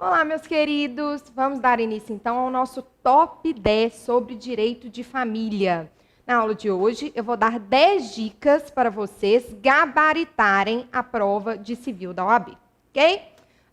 Olá, meus queridos! Vamos dar início, então, ao nosso top 10 sobre direito de família. Na aula de hoje, eu vou dar 10 dicas para vocês gabaritarem a prova de civil da OAB, ok?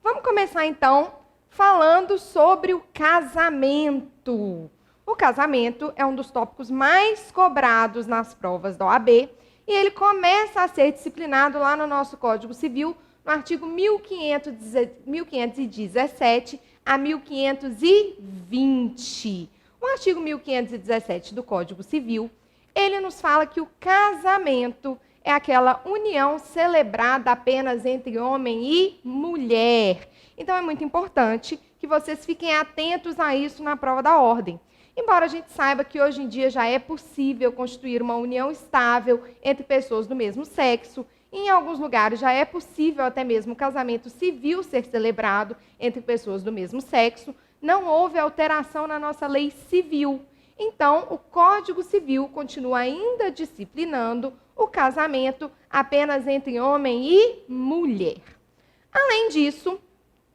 Vamos começar, então, falando sobre o casamento. O casamento é um dos tópicos mais cobrados nas provas da OAB e ele começa a ser disciplinado lá no nosso Código Civil, no artigo 1517 a 1520. O artigo 1517 do Código Civil, ele nos fala que o casamento é aquela união celebrada apenas entre homem e mulher. Então, é muito importante que vocês fiquem atentos a isso na prova da ordem. Embora a gente saiba que hoje em dia já é possível constituir uma união estável entre pessoas do mesmo sexo, em alguns lugares já é possível até mesmo o casamento civil ser celebrado entre pessoas do mesmo sexo, não houve alteração na nossa lei civil. Então, o Código Civil continua ainda disciplinando o casamento apenas entre homem e mulher. Além disso,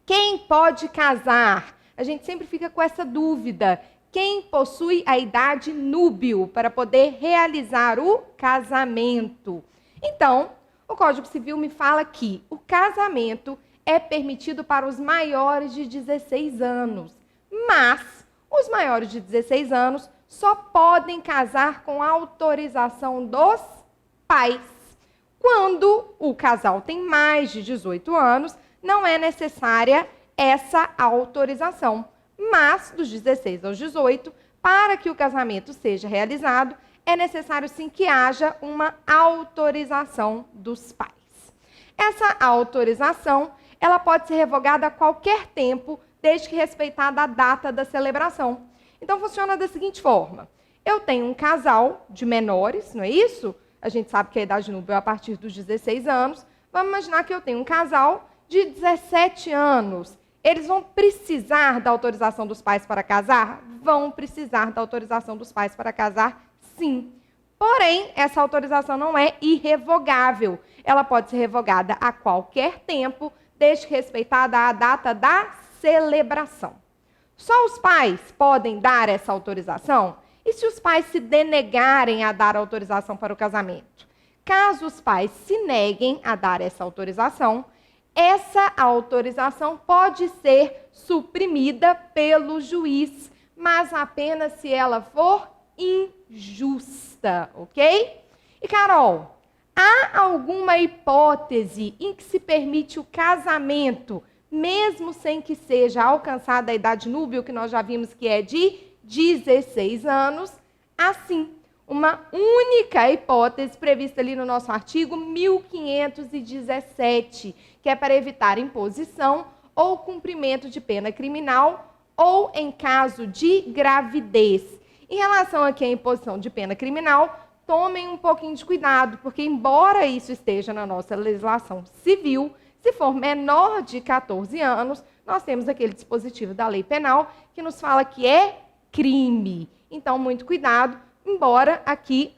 quem pode casar? A gente sempre fica com essa dúvida. Quem possui a idade núbil para poder realizar o casamento? Então, o Código Civil me fala que o casamento é permitido para os maiores de 16 anos, mas os maiores de 16 anos só podem casar com autorização dos pais. Quando o casal tem mais de 18 anos, não é necessária essa autorização, mas dos 16 aos 18, para que o casamento seja realizado, é necessário sim que haja uma autorização dos pais. Essa autorização, ela pode ser revogada a qualquer tempo, desde que respeitada a data da celebração. Então, funciona da seguinte forma. Eu tenho um casal de menores, não é isso? A gente sabe que a idade núbil é a partir dos 16 anos. Vamos imaginar que eu tenho um casal de 17 anos. Eles vão precisar da autorização dos pais para casar? Vão precisar da autorização dos pais para casar, sim. Porém, essa autorização não é irrevogável. Ela pode ser revogada a qualquer tempo, desde que respeitada a data da celebração. Só os pais podem dar essa autorização? E se os pais se denegarem a dar autorização para o casamento? Caso os pais se neguem a dar essa autorização pode ser suprimida pelo juiz, mas apenas se ela for injusta, ok? E, Carol, há alguma hipótese em que se permite o casamento, mesmo sem que seja alcançada a idade núbil, que nós já vimos que é de 16 anos? Assim, uma única hipótese prevista ali no nosso artigo 1517, que é para evitar imposição ou cumprimento de pena criminal ou em caso de gravidez. Em relação aqui à imposição de pena criminal, tomem um pouquinho de cuidado, porque embora isso esteja na nossa legislação civil, se for menor de 14 anos, nós temos aquele dispositivo da lei penal que nos fala que é crime. Então, muito cuidado, embora aqui,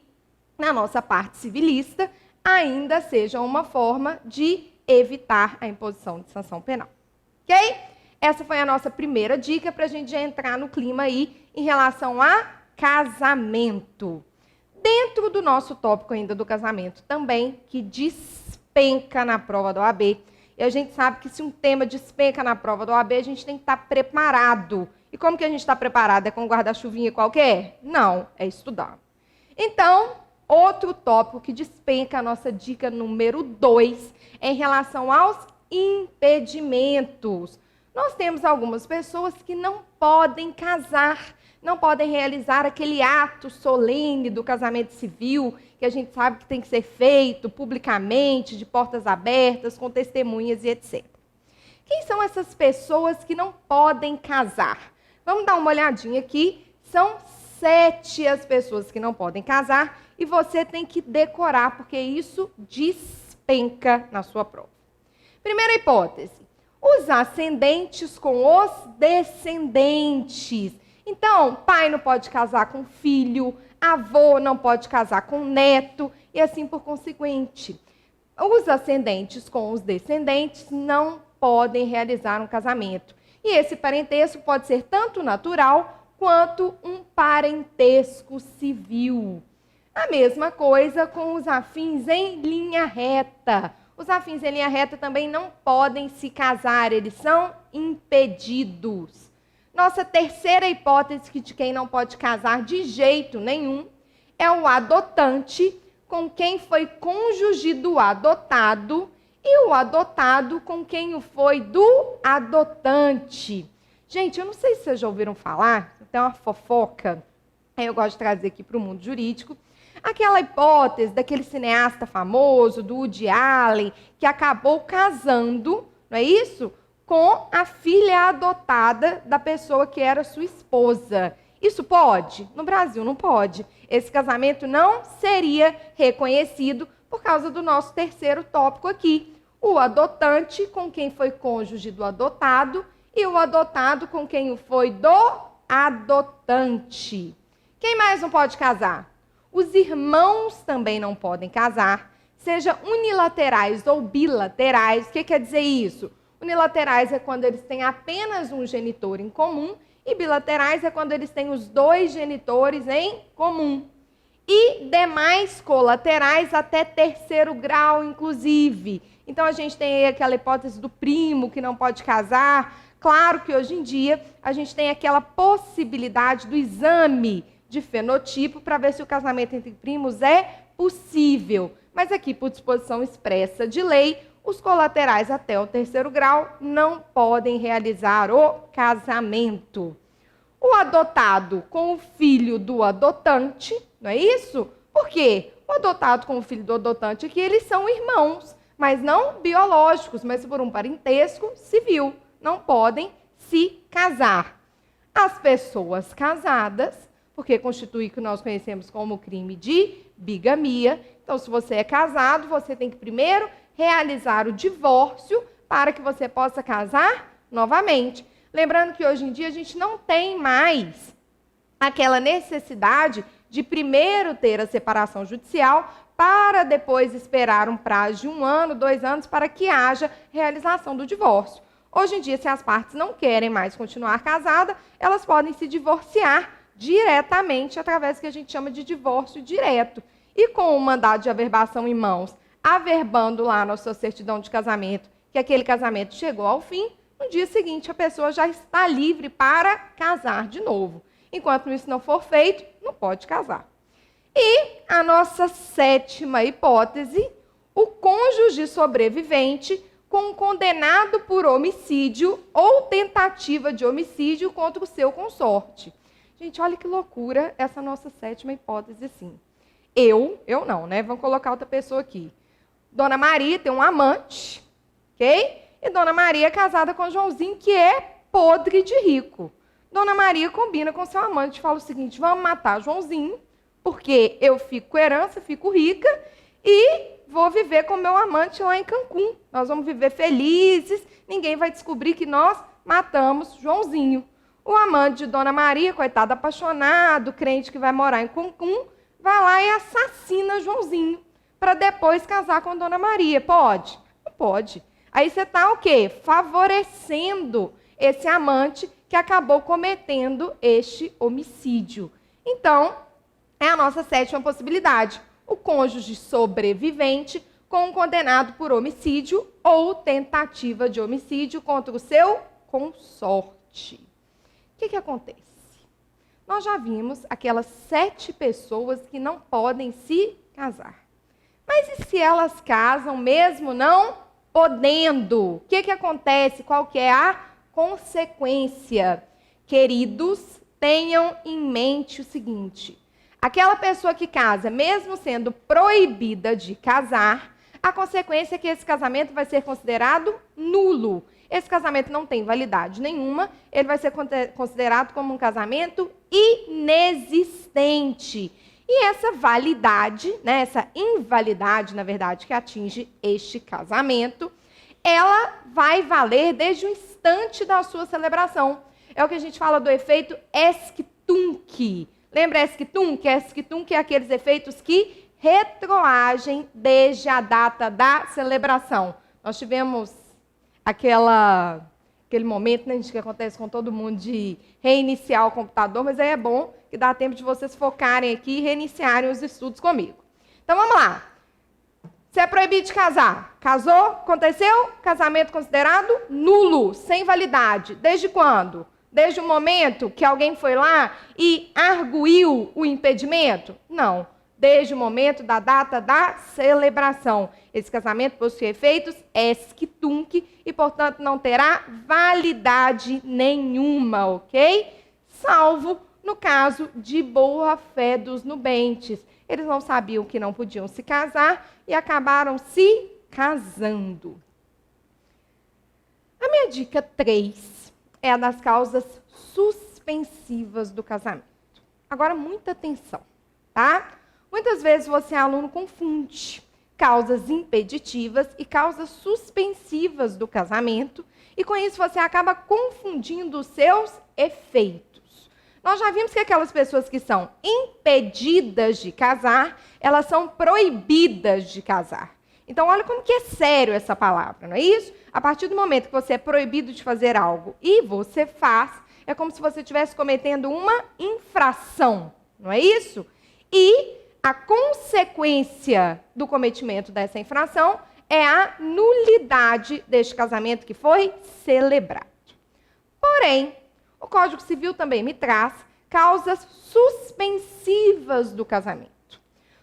na nossa parte civilista, ainda seja uma forma de evitar a imposição de sanção penal. Ok? Essa foi a nossa primeira dica para a gente já entrar no clima aí em relação a casamento. Dentro do nosso tópico ainda do casamento também, que despenca na prova da OAB, e a gente sabe que se um tema despenca na prova da OAB, a gente tem que estar preparado. E como que a gente está preparado? É com um guarda-chuvinha qualquer? Não, é estudar. Então, outro tópico que despenca, a nossa dica número 2, é em relação aos impedimentos. Nós temos algumas pessoas que não podem casar, não podem realizar aquele ato solene do casamento civil, que a gente sabe que tem que ser feito publicamente, de portas abertas, com testemunhas e etc. Quem são essas pessoas que não podem casar? Vamos dar uma olhadinha aqui. São 7 as pessoas que não podem casar e você tem que decorar, porque isso despenca na sua prova. Primeira hipótese. Os ascendentes com os descendentes. Então, pai não pode casar com filho, avô não pode casar com neto, e assim por conseguinte. Os ascendentes com os descendentes não podem realizar um casamento. E esse parentesco pode ser tanto natural quanto um parentesco civil. A mesma coisa com os afins em linha reta. Os afins em linha reta também não podem se casar, eles são impedidos. Nossa terceira hipótese de quem não pode casar de jeito nenhum é o adotante com quem foi cônjuge do adotado e o adotado com quem o foi do adotante. Gente, eu não sei se vocês já ouviram falar, tem uma fofoca, eu gosto de trazer aqui para o mundo jurídico, aquela hipótese daquele cineasta famoso, do Woody Allen, que acabou casando, não é isso? Com a filha adotada da pessoa que era sua esposa. Isso pode? No Brasil não pode. Esse casamento não seria reconhecido por causa do nosso terceiro tópico aqui. O adotante com quem foi cônjuge do adotado e o adotado com quem o foi do adotante. Quem mais não pode casar? Os irmãos também não podem casar, seja unilaterais ou bilaterais. O que quer dizer isso? Unilaterais é quando eles têm apenas um genitor em comum e bilaterais é quando eles têm os dois genitores em comum. E demais colaterais até terceiro grau, inclusive. Então, a gente tem aí aquela hipótese do primo que não pode casar. Claro que hoje em dia a gente tem aquela possibilidade do exame de fenotipo para ver se o casamento entre primos é possível. Mas aqui, por disposição expressa de lei, os colaterais até o terceiro grau não podem realizar o casamento. O adotado com o filho do adotante, não é isso? Por quê? O adotado com o filho do adotante aqui, eles são irmãos, mas não biológicos, mas por um parentesco civil. Não podem se casar. As pessoas casadas, porque constitui o que nós conhecemos como crime de bigamia. Então, se você é casado, você tem que primeiro realizar o divórcio para que você possa casar novamente. Lembrando que hoje em dia a gente não tem mais aquela necessidade de primeiro ter a separação judicial para depois esperar um prazo de 1 ano, 2 anos para que haja realização do divórcio. Hoje em dia, se as partes não querem mais continuar casadas, elas podem se divorciar diretamente através do que a gente chama de divórcio direto. E com o mandado de averbação em mãos, averbando lá na sua certidão de casamento que aquele casamento chegou ao fim, no dia seguinte a pessoa já está livre para casar de novo. Enquanto isso não for feito, não pode casar. E a nossa sétima hipótese, o cônjuge sobrevivente com um condenado por homicídio ou tentativa de homicídio contra o seu consorte. Gente, olha que loucura essa nossa sétima hipótese, assim. Eu não, né? Vamos colocar outra pessoa aqui. Dona Maria tem um amante, ok? E Dona Maria é casada com Joãozinho, que é podre de rico. Dona Maria combina com seu amante e fala o seguinte: vamos matar Joãozinho, porque eu fico com herança, fico rica, e vou viver com meu amante lá em Cancún. Nós vamos viver felizes, ninguém vai descobrir que nós matamos Joãozinho. O amante de Dona Maria, coitado, apaixonado, crente que vai morar em Cancún, vai lá e assassina Joãozinho, para depois casar com Dona Maria. Pode? Não pode. Aí você está o quê? Favorecendo esse amante que acabou cometendo este homicídio. Então, é a nossa sétima possibilidade. O cônjuge sobrevivente com um condenado por homicídio ou tentativa de homicídio contra o seu consorte. O que acontece? Nós já vimos aquelas 7 pessoas que não podem se casar. Mas e se elas casam mesmo não podendo? O que acontece? Qual que é a consequência? Queridos, tenham em mente o seguinte: aquela pessoa que casa, mesmo sendo proibida de casar, a consequência é que esse casamento vai ser considerado nulo. Esse casamento não tem validade nenhuma, ele vai ser considerado como um casamento inexistente. E essa validade, né, essa invalidade, na verdade, que atinge este casamento, ela vai valer desde o instante da sua celebração. É o que a gente fala do efeito esquitunque. Lembra esquitunque? Esquitunque é aqueles efeitos que retroagem desde a data da celebração. Nós tivemos aquela aquele momento, né, que acontece com todo mundo de reiniciar o computador, mas aí é bom que dá tempo de vocês focarem aqui e reiniciarem os estudos comigo. Então vamos lá. Você é proibido de casar. Casou? Aconteceu? Casamento considerado nulo, sem validade. Desde quando? Desde o momento que alguém foi lá e arguiu o impedimento? Não. Desde o momento da data da celebração. Esse casamento possui efeitos ex-tunc e, portanto, não terá validade nenhuma, ok? Salvo no caso de boa-fé dos nubentes. Eles não sabiam que não podiam se casar e acabaram se casando. A minha dica 3 é a das causas suspensivas do casamento. Agora, muita atenção, tá? Muitas vezes você, aluno, confunde causas impeditivas e causas suspensivas do casamento, e com isso você acaba confundindo os seus efeitos. Nós já vimos que aquelas pessoas que são impedidas de casar, elas são proibidas de casar. Então, olha como que é sério essa palavra, não é isso? A partir do momento que você é proibido de fazer algo e você faz, é como se você estivesse cometendo uma infração, não é isso? E a consequência do cometimento dessa infração é a nulidade deste casamento que foi celebrado. Porém, o Código Civil também me traz causas suspensivas do casamento.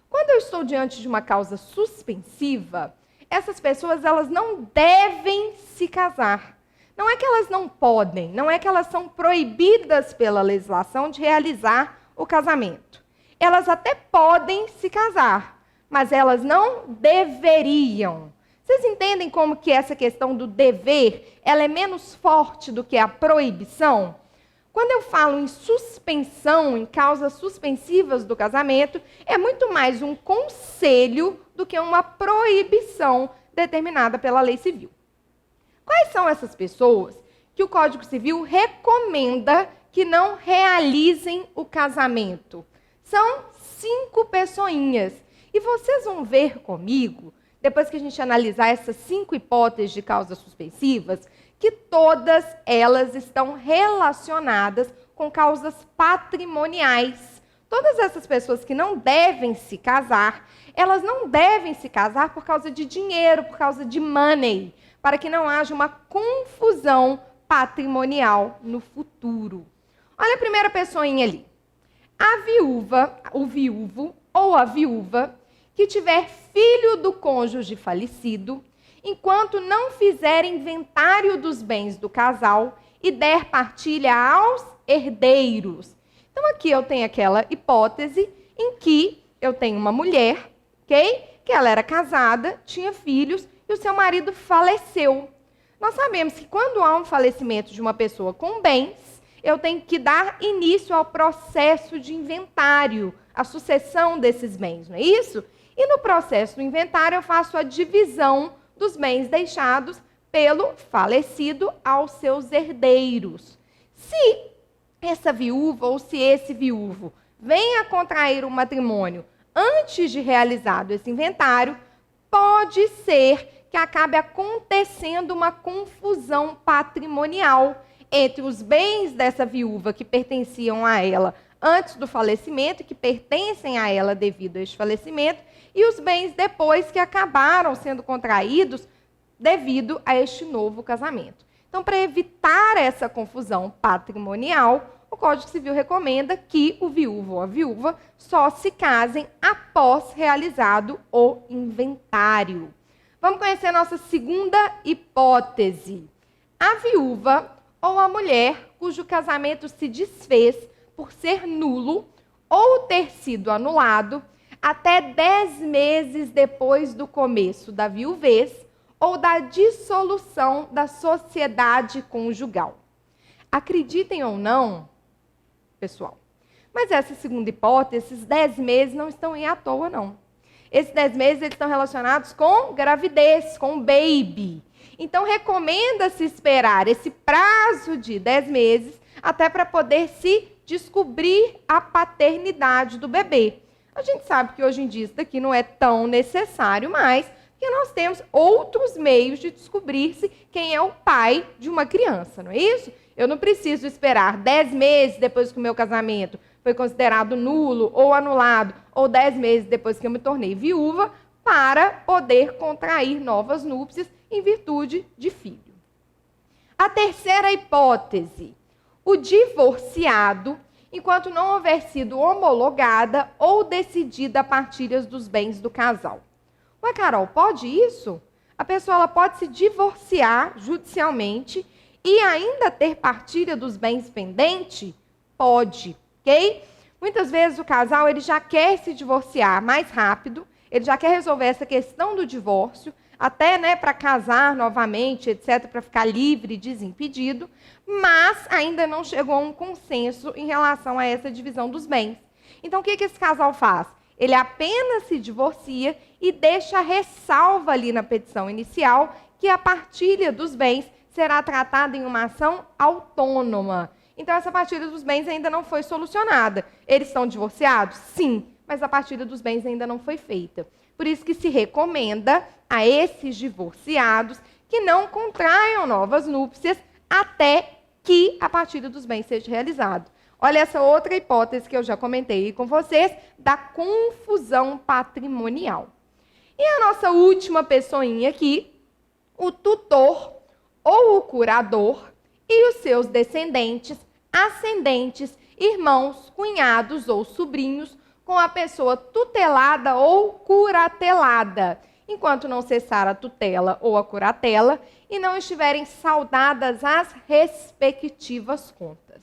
Quando eu estou diante de uma causa suspensiva, essas pessoas elas não devem se casar. Não é que elas não podem, não é que elas são proibidas pela legislação de realizar o casamento. Elas até podem se casar, mas elas não deveriam. Vocês entendem como que essa questão do dever, ela é menos forte do que a proibição? Quando eu falo em suspensão, em causas suspensivas do casamento, é muito mais um conselho do que uma proibição determinada pela lei civil. Quais são essas pessoas que o Código Civil recomenda que não realizem o casamento? São 5 pessoinhas. E vocês vão ver comigo, depois que a gente analisar essas 5 hipóteses de causas suspensivas, que todas elas estão relacionadas com causas patrimoniais. Todas essas pessoas que não devem se casar, elas não devem se casar por causa de dinheiro, por causa de money, para que não haja uma confusão patrimonial no futuro. Olha a primeira pessoinha ali. A viúva, o viúvo ou a viúva que tiver filho do cônjuge falecido, enquanto não fizer inventário dos bens do casal e der partilha aos herdeiros. Então, aqui eu tenho aquela hipótese em que eu tenho uma mulher, ok? Que ela era casada, tinha filhos e o seu marido faleceu. Nós sabemos que quando há um falecimento de uma pessoa com bens, eu tenho que dar início ao processo de inventário, a sucessão desses bens, não é isso? E no processo do inventário eu faço a divisão dos bens deixados pelo falecido aos seus herdeiros. Se essa viúva ou se esse viúvo vem a contrair um matrimônio antes de realizado esse inventário, pode ser que acabe acontecendo uma confusão patrimonial entre os bens dessa viúva que pertenciam a ela antes do falecimento, que pertencem a ela devido a este falecimento, e os bens depois que acabaram sendo contraídos devido a este novo casamento. Então, para evitar essa confusão patrimonial, o Código Civil recomenda que o viúvo ou a viúva só se casem após realizado o inventário. Vamos conhecer a nossa segunda hipótese. A viúva ou a mulher cujo casamento se desfez por ser nulo ou ter sido anulado até 10 meses depois do começo da viuvez ou da dissolução da sociedade conjugal. Acreditem ou não, pessoal, mas essa segunda hipótese, esses 10 meses não estão aí à toa, não. Esses 10 meses eles estão relacionados com gravidez, com baby. Então, recomenda-se esperar esse prazo de 10 meses até para poder se descobrir a paternidade do bebê. A gente sabe que hoje em dia isso daqui não é tão necessário mais, que nós temos outros meios de descobrir-se quem é o pai de uma criança, não é isso? Eu não preciso esperar 10 meses depois que o meu casamento foi considerado nulo ou anulado, ou 10 meses depois que eu me tornei viúva, para poder contrair novas núpcias em virtude de filho. A terceira hipótese, o divorciado, enquanto não houver sido homologada ou decidida a partilha dos bens do casal. Ué, Carol, pode isso? A pessoa ela pode se divorciar judicialmente e ainda ter partilha dos bens pendente? Pode, ok? Muitas vezes o casal ele já quer se divorciar mais rápido, ele já quer resolver essa questão do divórcio, até para casar novamente, etc., para ficar livre e desimpedido, mas ainda não chegou a um consenso em relação a essa divisão dos bens. Então, o que esse casal faz? Ele apenas se divorcia e deixa a ressalva ali na petição inicial que a partilha dos bens será tratada em uma ação autônoma. Então, essa partilha dos bens ainda não foi solucionada. Eles estão divorciados? Sim, mas a partilha dos bens ainda não foi feita. Por isso que se recomenda a esses divorciados que não contraiam novas núpcias até que a partilha dos bens seja realizada. Olha essa outra hipótese que eu já comentei com vocês, da confusão patrimonial. E a nossa última pessoinha aqui, o tutor ou o curador e os seus descendentes, ascendentes, irmãos, cunhados ou sobrinhos, com a pessoa tutelada ou curatelada, enquanto não cessar a tutela ou a curatela e não estiverem saldadas as respectivas contas.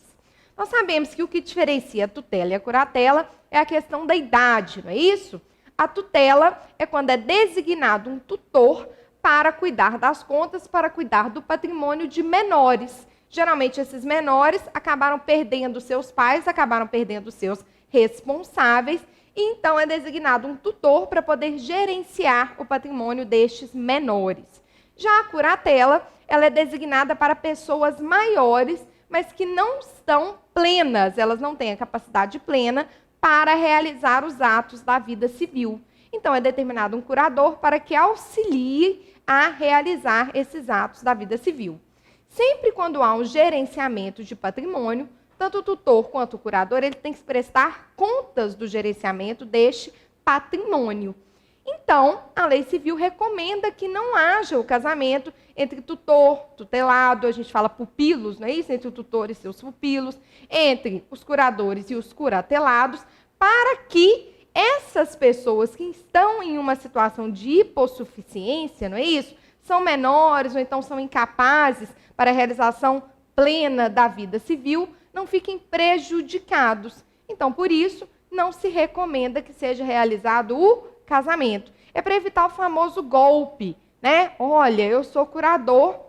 Nós sabemos que o que diferencia a tutela e a curatela é a questão da idade, não é isso? A tutela é quando é designado um tutor para cuidar das contas, para cuidar do patrimônio de menores. Geralmente, esses menores acabaram perdendo seus pais, acabaram perdendo seus responsáveis, e então é designado um tutor para poder gerenciar o patrimônio destes menores. Já a curatela, ela é designada para pessoas maiores, mas que não estão plenas, elas não têm a capacidade plena para realizar os atos da vida civil. Então é determinado um curador para que auxilie a realizar esses atos da vida civil. Sempre quando há um gerenciamento de patrimônio, tanto o tutor quanto o curador, ele tem que prestar contas do gerenciamento deste patrimônio. Então, a lei civil recomenda que não haja o casamento entre tutor, tutelado, a gente fala pupilos, não é isso? Entre o tutor e seus pupilos, entre os curadores e os curatelados, para que essas pessoas que estão em uma situação de hipossuficiência, não é isso? São menores ou então são incapazes para a realização plena da vida civil, não fiquem prejudicados. Então, por isso, não se recomenda que seja realizado o casamento. É para evitar o famoso golpe, né? Olha, eu sou curador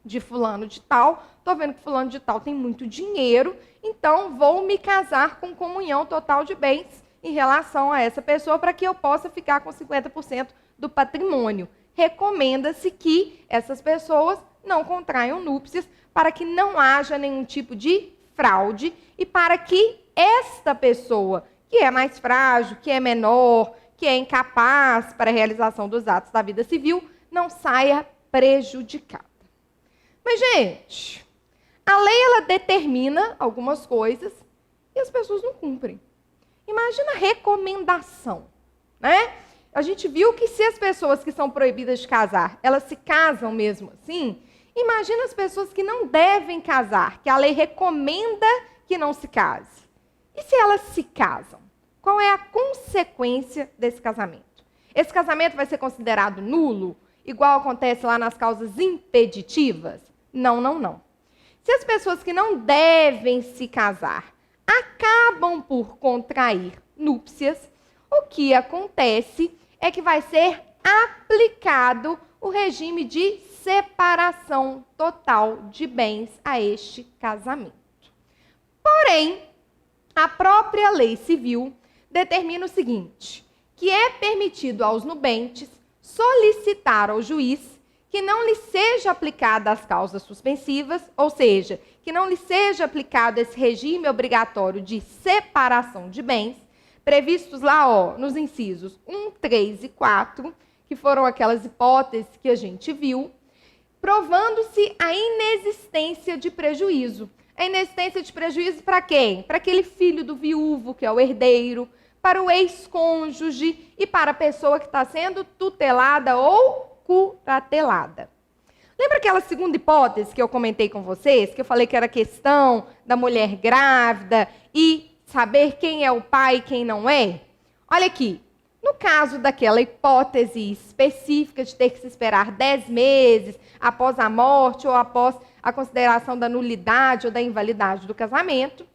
de fulano de tal, estou vendo que fulano de tal tem muito dinheiro, então vou me casar com comunhão total de bens em relação a essa pessoa para que eu possa ficar com 50% do patrimônio. Recomenda-se que essas pessoas não contraiam núpcias para que não haja nenhum tipo de fraude e para que esta pessoa, que é mais frágil, que é menor, que é incapaz para a realização dos atos da vida civil, não saia prejudicada. Mas, gente, a lei ela determina algumas coisas e as pessoas não cumprem. Imagina a recomendação, né? A gente viu que se as pessoas que são proibidas de casar, elas se casam mesmo assim, imagina as pessoas que não devem casar, que a lei recomenda que não se case. E se elas se casam? Qual é a consequência desse casamento? Esse casamento vai ser considerado nulo, igual acontece lá nas causas impeditivas? Não, não, não. Se as pessoas que não devem se casar acabam por contrair núpcias, o que acontece é que vai ser aplicado o regime de separação total de bens a este casamento. Porém, a própria lei civil determina o seguinte, que é permitido aos nubentes solicitar ao juiz que não lhe seja aplicada as causas suspensivas, ou seja, que não lhe seja aplicado esse regime obrigatório de separação de bens, previstos lá nos incisos 1, 3 e 4, que foram aquelas hipóteses que a gente viu, provando-se a inexistência de prejuízo. A inexistência de prejuízo para quem? Para aquele filho do viúvo, que é o herdeiro, para o ex-cônjuge e para a pessoa que está sendo tutelada ou curatelada. Lembra aquela segunda hipótese que eu comentei com vocês, que eu falei que era a questão da mulher grávida e saber quem é o pai e quem não é? Olha aqui, no caso daquela hipótese específica de ter que se esperar 10 meses após a morte ou após a consideração da nulidade ou da invalidade do casamento,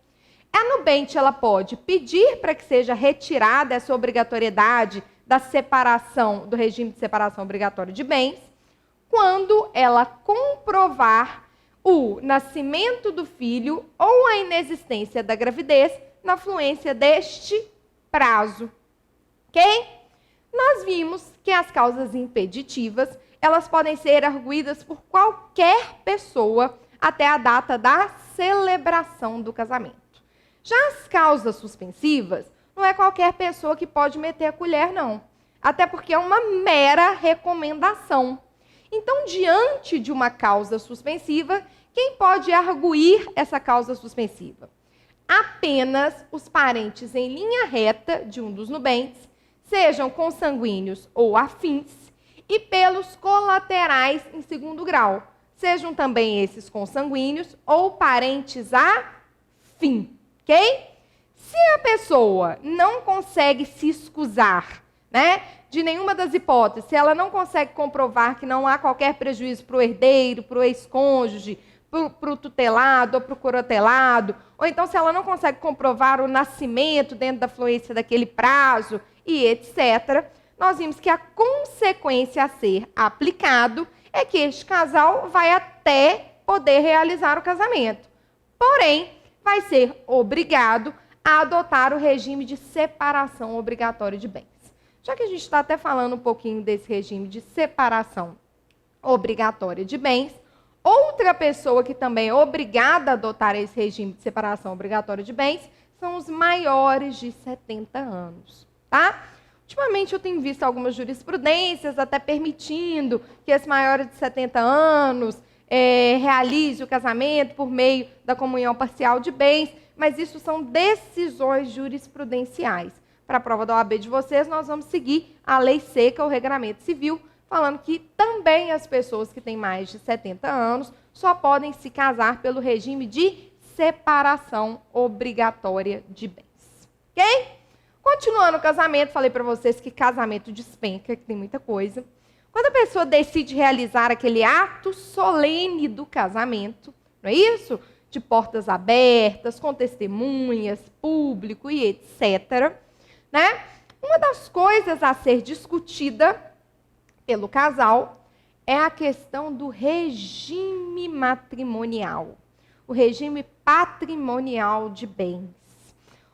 a nubente ela pode pedir para que seja retirada essa obrigatoriedade da separação, do regime de separação obrigatória de bens, quando ela comprovar o nascimento do filho ou a inexistência da gravidez na fluência deste prazo. Ok? Nós vimos que as causas impeditivas, elas podem ser arguídas por qualquer pessoa até a data da celebração do casamento. Já as causas suspensivas, não é qualquer pessoa que pode meter a colher, não. Até porque é uma mera recomendação. Então, diante de uma causa suspensiva, quem pode arguir essa causa suspensiva? Apenas os parentes em linha reta de um dos nubentes, sejam consanguíneos ou afins, e pelos colaterais em segundo grau, sejam também esses consanguíneos ou parentes afins, ok? Se a pessoa não consegue se escusar, né, de nenhuma das hipóteses, se ela não consegue comprovar que não há qualquer prejuízo para o herdeiro, para o ex-cônjuge, para o tutelado ou para o curatelado, ou então se ela não consegue comprovar o nascimento dentro da fluência daquele prazo e etc., nós vimos que a consequência a ser aplicado é que este casal vai até poder realizar o casamento. Porém, vai ser obrigado a adotar o regime de separação obrigatória de bens. Já que a gente está até falando um pouquinho desse regime de separação obrigatória de bens, outra pessoa que também é obrigada a adotar esse regime de separação obrigatória de bens são os maiores de 70 anos, tá? Ultimamente eu tenho visto algumas jurisprudências até permitindo que esse maior de 70 anos realize o casamento por meio da comunhão parcial de bens, mas isso são decisões jurisprudenciais. Para a prova da OAB de vocês, nós vamos seguir a lei seca, o regramento civil, falando que também as pessoas que têm mais de 70 anos só podem se casar pelo regime de separação obrigatória de bens. Ok? Continuando o casamento, falei para vocês que casamento despenca, que tem muita coisa. Quando a pessoa decide realizar aquele ato solene do casamento, não é isso? De portas abertas, com testemunhas, público e etc., né? Uma das coisas a ser discutida pelo casal é a questão do regime matrimonial, o regime patrimonial de bens.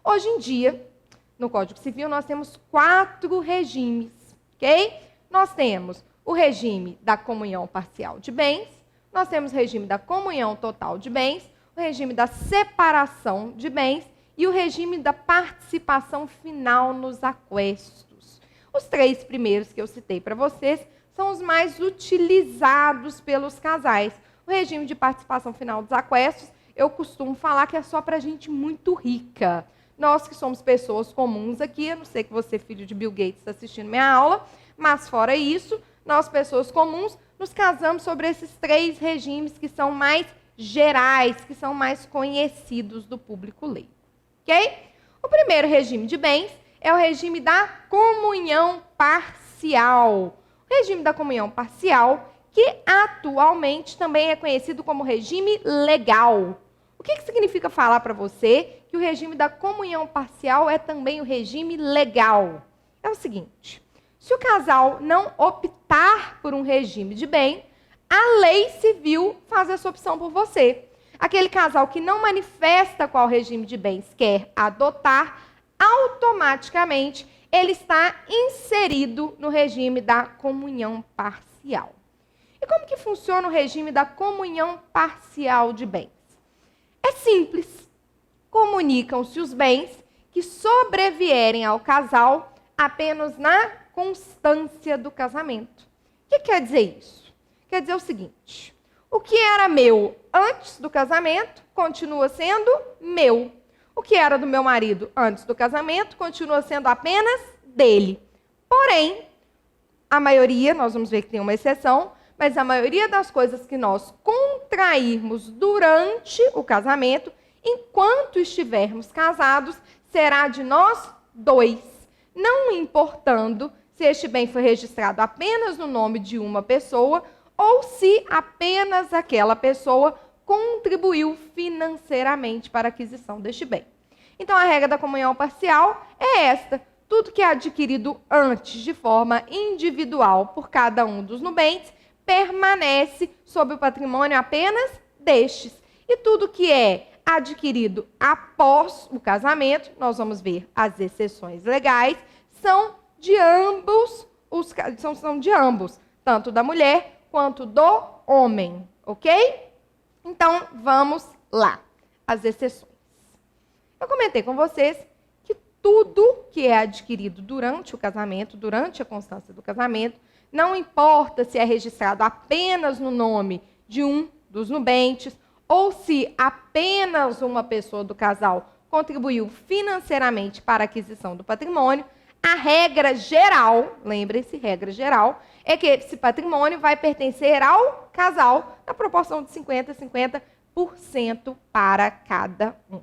Hoje em dia, no Código Civil, nós temos 4 regimes, ok? Nós temos o regime da comunhão parcial de bens, nós temos o regime da comunhão total de bens, o regime da separação de bens e o regime da participação final nos aquestos. Os 3 primeiros que eu citei para vocês são os mais utilizados pelos casais. O regime de participação final dos aquestos, eu costumo falar que é só para gente muito rica. Nós que somos pessoas comuns aqui, eu não sei que você, filho de Bill Gates, está assistindo minha aula, mas fora isso, nós, pessoas comuns, nos casamos sobre esses 3 regimes que são mais gerais, que são mais conhecidos do público leigo. Ok? O primeiro regime de bens é o regime da comunhão parcial. O regime da comunhão parcial, que atualmente também é conhecido como regime legal. O que significa falar para você que o regime da comunhão parcial é também o regime legal? É o seguinte, se o casal não optar por um regime de bem, a lei civil faz essa opção por você. Aquele casal que não manifesta qual regime de bens quer adotar, automaticamente ele está inserido no regime da comunhão parcial. E como que funciona o regime da comunhão parcial de bens? É simples. Comunicam-se os bens que sobrevierem ao casal apenas na constância do casamento. O que quer dizer isso? Quer dizer o seguinte: o que era meu antes do casamento continua sendo meu. O que era do meu marido antes do casamento continua sendo apenas dele. Porém, a maioria, nós vamos ver que tem uma exceção, mas a maioria das coisas que nós contrairmos durante o casamento, enquanto estivermos casados, será de nós dois, não importando se este bem foi registrado apenas no nome de uma pessoa ou se apenas aquela pessoa contribuiu financeiramente para a aquisição deste bem. Então, a regra da comunhão parcial é esta: tudo que é adquirido antes de forma individual por cada um dos nubentes permanece sob o patrimônio apenas destes. E tudo que é adquirido após o casamento, nós vamos ver as exceções legais, são de ambos, tanto da mulher quanto do homem, ok? Então, vamos lá, as exceções. Eu comentei com vocês que tudo que é adquirido durante o casamento, durante a constância do casamento, não importa se é registrado apenas no nome de um dos nubentes, ou se apenas uma pessoa do casal contribuiu financeiramente para a aquisição do patrimônio, a regra geral, lembre-se, regra geral, é que esse patrimônio vai pertencer ao casal na proporção de 50% para cada um.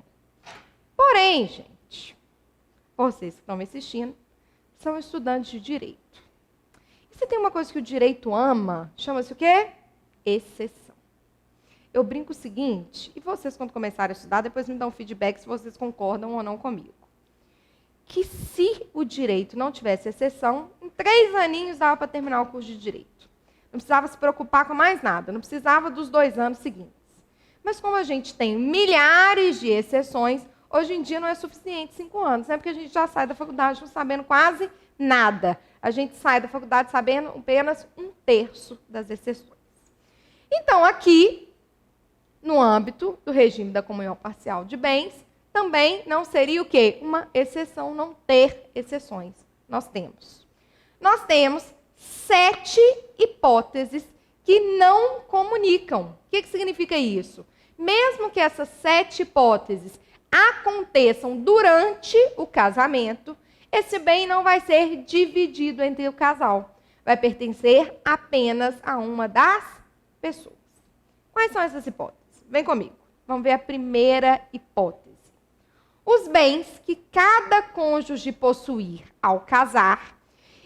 Porém, gente, vocês que estão me assistindo são estudantes de direito. E se tem uma coisa que o direito ama, chama-se o quê? Exceção. Eu brinco o seguinte, e vocês quando começarem a estudar, depois me dão feedback se vocês concordam ou não comigo. Que se o direito não tivesse exceção, em 3 aninhos dava para terminar o curso de direito. Não precisava se preocupar com mais nada, não precisava dos 2 anos seguintes. Mas como a gente tem milhares de exceções, hoje em dia não é suficiente 5 anos, né? Porque a gente já sai da faculdade não sabendo quase nada. A gente sai da faculdade sabendo apenas 1/3 das exceções. Então, aqui, no âmbito do regime da comunhão parcial de bens, também não seria o quê? Uma exceção não ter exceções. Nós temos 7 hipóteses que não comunicam. O que significa isso? Mesmo que essas 7 hipóteses aconteçam durante o casamento, esse bem não vai ser dividido entre o casal. Vai pertencer apenas a uma das pessoas. Quais são essas hipóteses? Vem comigo. Vamos ver a primeira hipótese. Os bens que cada cônjuge possuir ao casar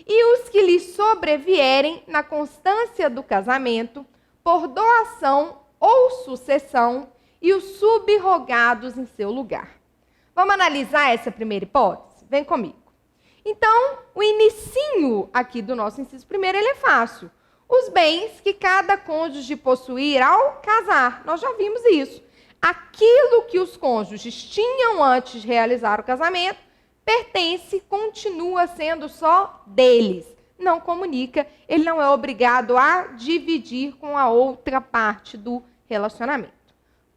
e os que lhe sobrevierem na constância do casamento por doação ou sucessão e os subrogados em seu lugar. Vamos analisar essa primeira hipótese? Vem comigo. Então, o inicinho aqui do nosso inciso primeiro, ele é fácil. Os bens que cada cônjuge possuir ao casar. Nós já vimos isso. Aquilo que os cônjuges tinham antes de realizar o casamento pertence, continua sendo só deles. Não comunica, ele não é obrigado a dividir com a outra parte do relacionamento.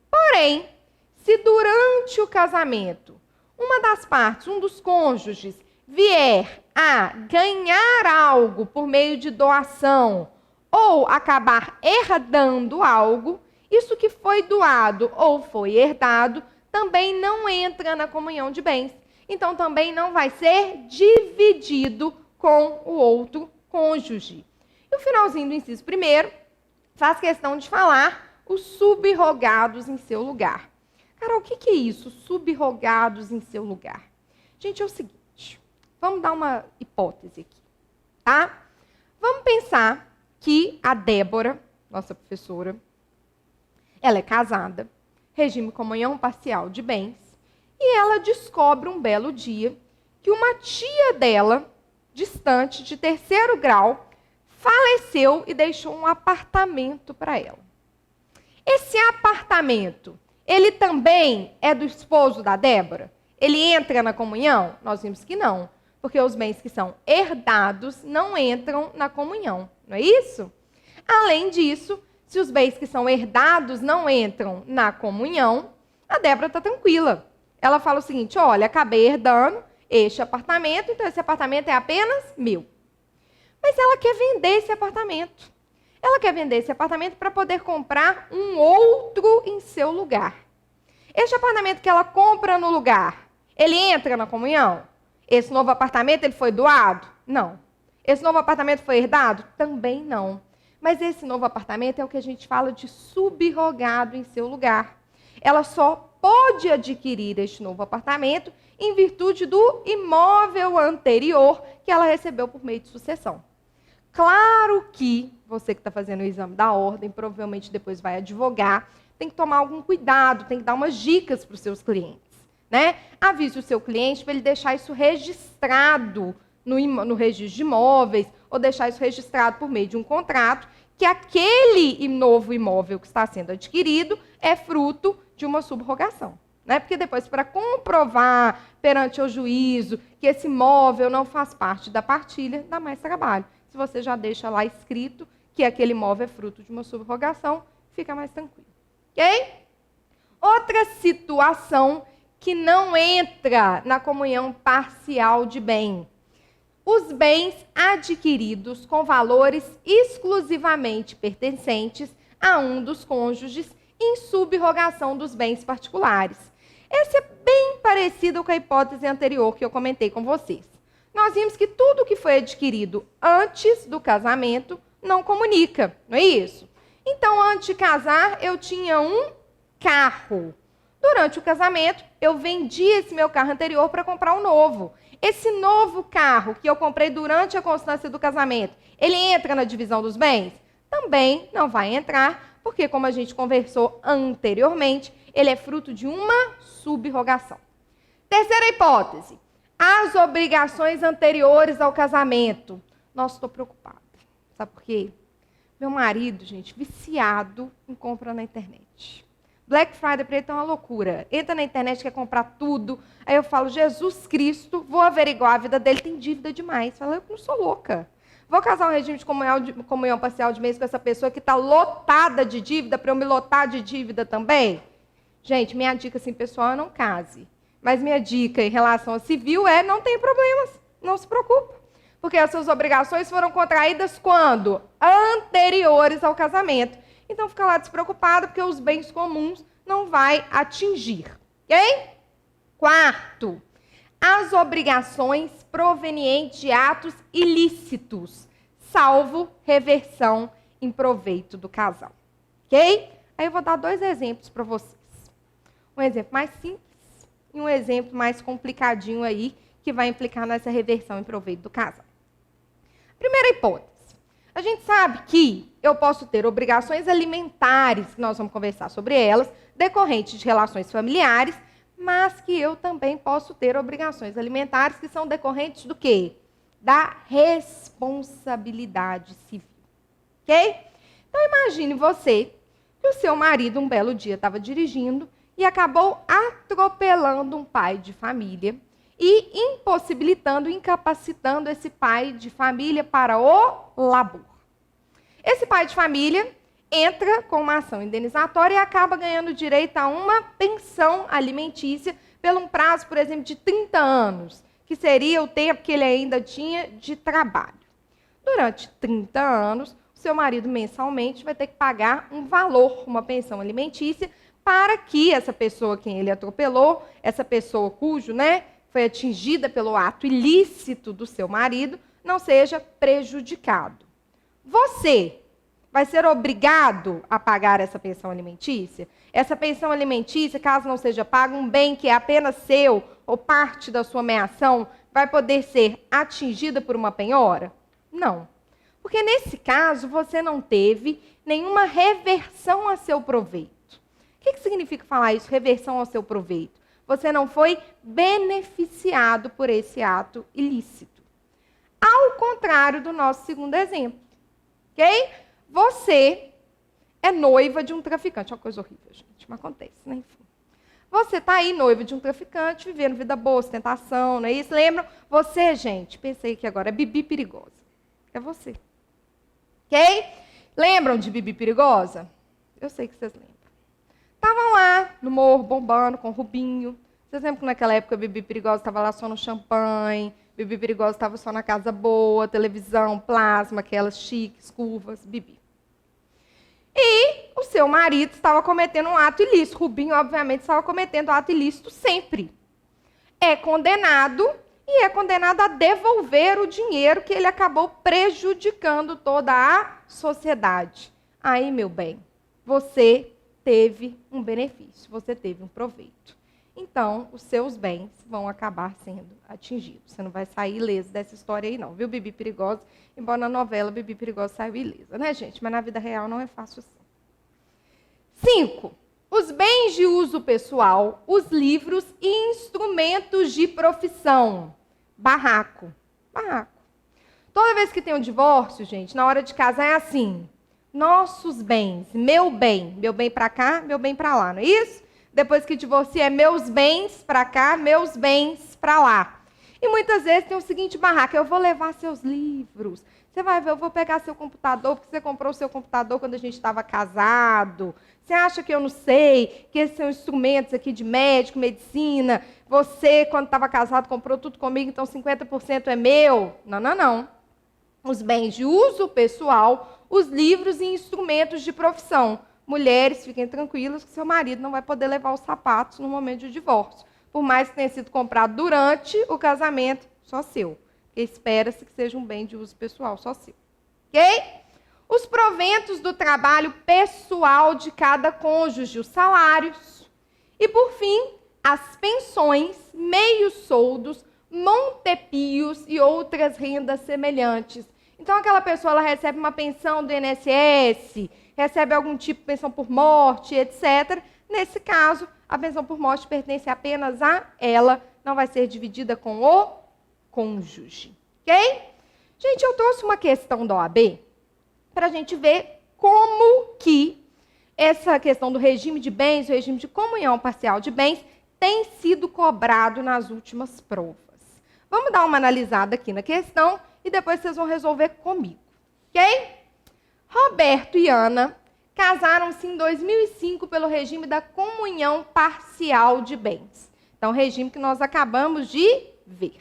Porém, se durante o casamento uma das partes, um dos cônjuges, vier a ganhar algo por meio de doação ou acabar herdando algo, isso que foi doado ou foi herdado também não entra na comunhão de bens. Então, também não vai ser dividido com o outro cônjuge. E o finalzinho do inciso primeiro faz questão de falar os subrogados em seu lugar. Carol, o que é isso, subrogados em seu lugar? Gente, é o seguinte, vamos dar uma hipótese aqui, tá? Vamos pensar que a Débora, nossa professora, ela é casada, regime comunhão parcial de bens, e ela descobre um belo dia que uma tia dela, distante de 3º grau, faleceu e deixou um apartamento para ela. Esse apartamento, ele também é do esposo da Débora? Ele entra na comunhão? Nós vimos que não, porque os bens que são herdados não entram na comunhão, não é isso? Além disso, se os bens que são herdados não entram na comunhão, a Débora está tranquila. Ela fala o seguinte, olha, acabei herdando este apartamento, então esse apartamento é apenas meu. Mas ela quer vender esse apartamento. Ela quer vender esse apartamento para poder comprar um outro em seu lugar. Este apartamento que ela compra no lugar, ele entra na comunhão? Esse novo apartamento ele foi doado? Não. Esse novo apartamento foi herdado? Também não. Mas esse novo apartamento é o que a gente fala de subrogado em seu lugar. Ela só pode adquirir este novo apartamento em virtude do imóvel anterior que ela recebeu por meio de sucessão. Claro que você que está fazendo o exame da ordem, provavelmente depois vai advogar, tem que tomar algum cuidado, tem que dar umas dicas para os seus clientes, né? Avise o seu cliente para ele deixar isso registrado no registro de imóveis, ou deixar isso registrado por meio de um contrato, que aquele novo imóvel que está sendo adquirido é fruto de uma subrogação. Né? Porque depois, para comprovar perante o juízo que esse imóvel não faz parte da partilha, dá mais trabalho. Se você já deixa lá escrito que aquele imóvel é fruto de uma subrogação, fica mais tranquilo. Ok? Outra situação que não entra na comunhão parcial de bem. Os bens adquiridos com valores exclusivamente pertencentes a um dos cônjuges em subrogação dos bens particulares. Essa é bem parecida com a hipótese anterior que eu comentei com vocês. Nós vimos que tudo que foi adquirido antes do casamento não comunica, não é isso? Então, antes de casar, eu tinha um carro. Durante o casamento, eu vendi esse meu carro anterior para comprar um novo. Esse novo carro que eu comprei durante a constância do casamento, ele entra na divisão dos bens? Também não vai entrar, porque, como a gente conversou anteriormente, ele é fruto de uma subrogação. Terceira hipótese, as obrigações anteriores ao casamento. Nossa, estou preocupada. Sabe por quê? Meu marido, gente, viciado em compra na internet. Black Friday para ele tá uma loucura. Entra na internet, quer comprar tudo. Aí eu falo, Jesus Cristo, vou averiguar a vida dele, tem dívida demais. Fala, eu não sou louca. Vou casar um regime de comunhão parcial de mês com essa pessoa que está lotada de dívida, para eu me lotar de dívida também? Gente, minha dica, assim, pessoal, é não case. Mas minha dica em relação a civil é não tem problemas, não se preocupe. Porque as suas obrigações foram contraídas quando? Anteriores ao casamento. Então, fica lá despreocupado, porque os bens comuns não vai atingir. Ok? Quarto, as obrigações provenientes de atos ilícitos, salvo reversão em proveito do casal. Ok? Aí eu vou dar 2 exemplos para vocês. Um exemplo mais simples e um exemplo mais complicadinho aí, que vai implicar nessa reversão em proveito do casal. Primeira hipótese. A gente sabe que eu posso ter obrigações alimentares, que nós vamos conversar sobre elas, decorrentes de relações familiares, mas que eu também posso ter obrigações alimentares que são decorrentes do quê? Da responsabilidade civil. Ok? Então, imagine você que o seu marido, um belo dia, estava dirigindo e acabou atropelando um pai de família e impossibilitando, incapacitando esse pai de família para o labor. Esse pai de família entra com uma ação indenizatória e acaba ganhando direito a uma pensão alimentícia pelo um prazo, por exemplo, de 30 anos, que seria o tempo que ele ainda tinha de trabalho. Durante 30 anos, o seu marido mensalmente vai ter que pagar um valor, uma pensão alimentícia, para que essa pessoa quem ele atropelou, essa pessoa cujo, foi atingida pelo ato ilícito do seu marido, não seja prejudicado. Você vai ser obrigado a pagar essa pensão alimentícia? Essa pensão alimentícia, caso não seja paga, um bem que é apenas seu ou parte da sua meação, vai poder ser atingida por uma penhora? Não. Porque nesse caso, você não teve nenhuma reversão a seu proveito. O que significa falar isso, reversão ao seu proveito? Você não foi beneficiado por esse ato ilícito. Ao contrário do nosso segundo exemplo. Ok? Você é noiva de um traficante. É uma coisa horrível, gente, mas acontece, né? Enfim. Você está aí, noiva de um traficante, vivendo vida boa, ostentação, não é isso? Lembram? Você, gente, pensei que agora é Bibi Perigosa. É você. Ok? Lembram de Bibi Perigosa? Eu sei que vocês lembram. Estavam lá no morro, bombando, com o Rubinho. Vocês lembram que naquela época a Bibi Perigosa estava lá só no champanhe, Bibi Perigosa estava só na casa boa, televisão, plasma, aquelas chiques, curvas, Bibi. E o seu marido estava cometendo um ato ilícito. Rubinho, obviamente, estava cometendo ato ilícito sempre. É condenado e é condenado a devolver o dinheiro que ele acabou prejudicando toda a sociedade. Aí, meu bem, você teve um benefício, você teve um proveito. Então, os seus bens vão acabar sendo atingidos. Você não vai sair ileso dessa história aí, não. Viu, Bibi Perigosa? Embora na novela Bibi Perigosa saiu ilesa, né, gente? Mas na vida real não é fácil assim. 5. Os bens de uso pessoal, os livros e instrumentos de profissão. Barraco. Barraco. Toda vez que tem um divórcio, gente, na hora de casar é assim. Nossos bens, meu bem para cá, meu bem para lá, não é isso? Depois que divorcia, é meus bens para cá, meus bens para lá. E muitas vezes tem o seguinte barraco, eu vou levar seus livros. Você vai ver, eu vou pegar seu computador, porque você comprou o seu computador quando a gente estava casado. Você acha que eu não sei que esses são instrumentos aqui de médico, medicina? Você, quando estava casado, comprou tudo comigo, então 50% é meu? Não, não, não. Os bens de uso pessoal, os livros e instrumentos de profissão. Mulheres, fiquem tranquilas que seu marido não vai poder levar os sapatos no momento de divórcio. Por mais que tenha sido comprado durante o casamento, só seu. Porque espera-se que seja um bem de uso pessoal, só seu. Ok? Os proventos do trabalho pessoal de cada cônjuge, os salários. E, por fim, as pensões, meios soldos, montepios e outras rendas semelhantes. Então, aquela pessoa ela recebe uma pensão do INSS, recebe algum tipo de pensão por morte, etc. Nesse caso, a pensão por morte pertence apenas a ela, não vai ser dividida com o cônjuge. Ok? Gente, eu trouxe uma questão da OAB para a gente ver como que essa questão do regime de bens, o regime de comunhão parcial de bens, tem sido cobrado nas últimas provas. Vamos dar uma analisada aqui na questão e depois vocês vão resolver comigo. Ok? Roberto e Ana casaram-se em 2005 pelo regime da comunhão parcial de bens. Então, o regime que nós acabamos de ver.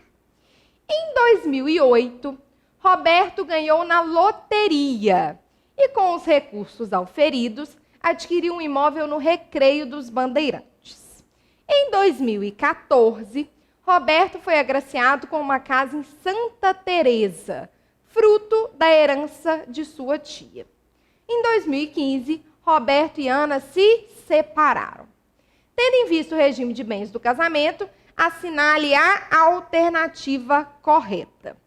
Em 2008, Roberto ganhou na loteria e, com os recursos auferidos, adquiriu um imóvel no Recreio dos Bandeirantes. Em 2014, Roberto foi agraciado com uma casa em Santa Teresa, fruto da herança de sua tia. Em 2015, Roberto e Ana se separaram. Tendo em vista o regime de bens do casamento, assinale a alternativa correta.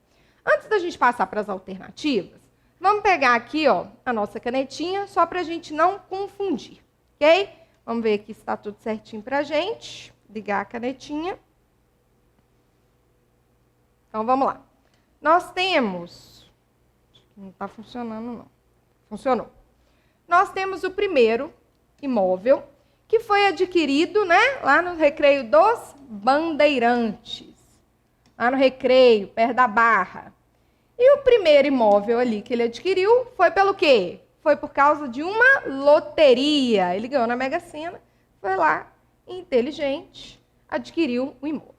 Antes da gente passar para as alternativas, vamos pegar aqui ó, a nossa canetinha, só para a gente não confundir, ok? Vamos ver aqui se está tudo certinho para a gente. Ligar a canetinha. Então, vamos lá. Nós temos... Não está funcionando, não. Funcionou. Nós temos o primeiro imóvel, que foi adquirido, né, lá no Recreio dos Bandeirantes. Lá no Recreio, perto da Barra. E o primeiro imóvel ali que ele adquiriu foi pelo quê? Foi por causa de uma loteria. Ele ganhou na Mega Sena, foi lá, inteligente, adquiriu o imóvel.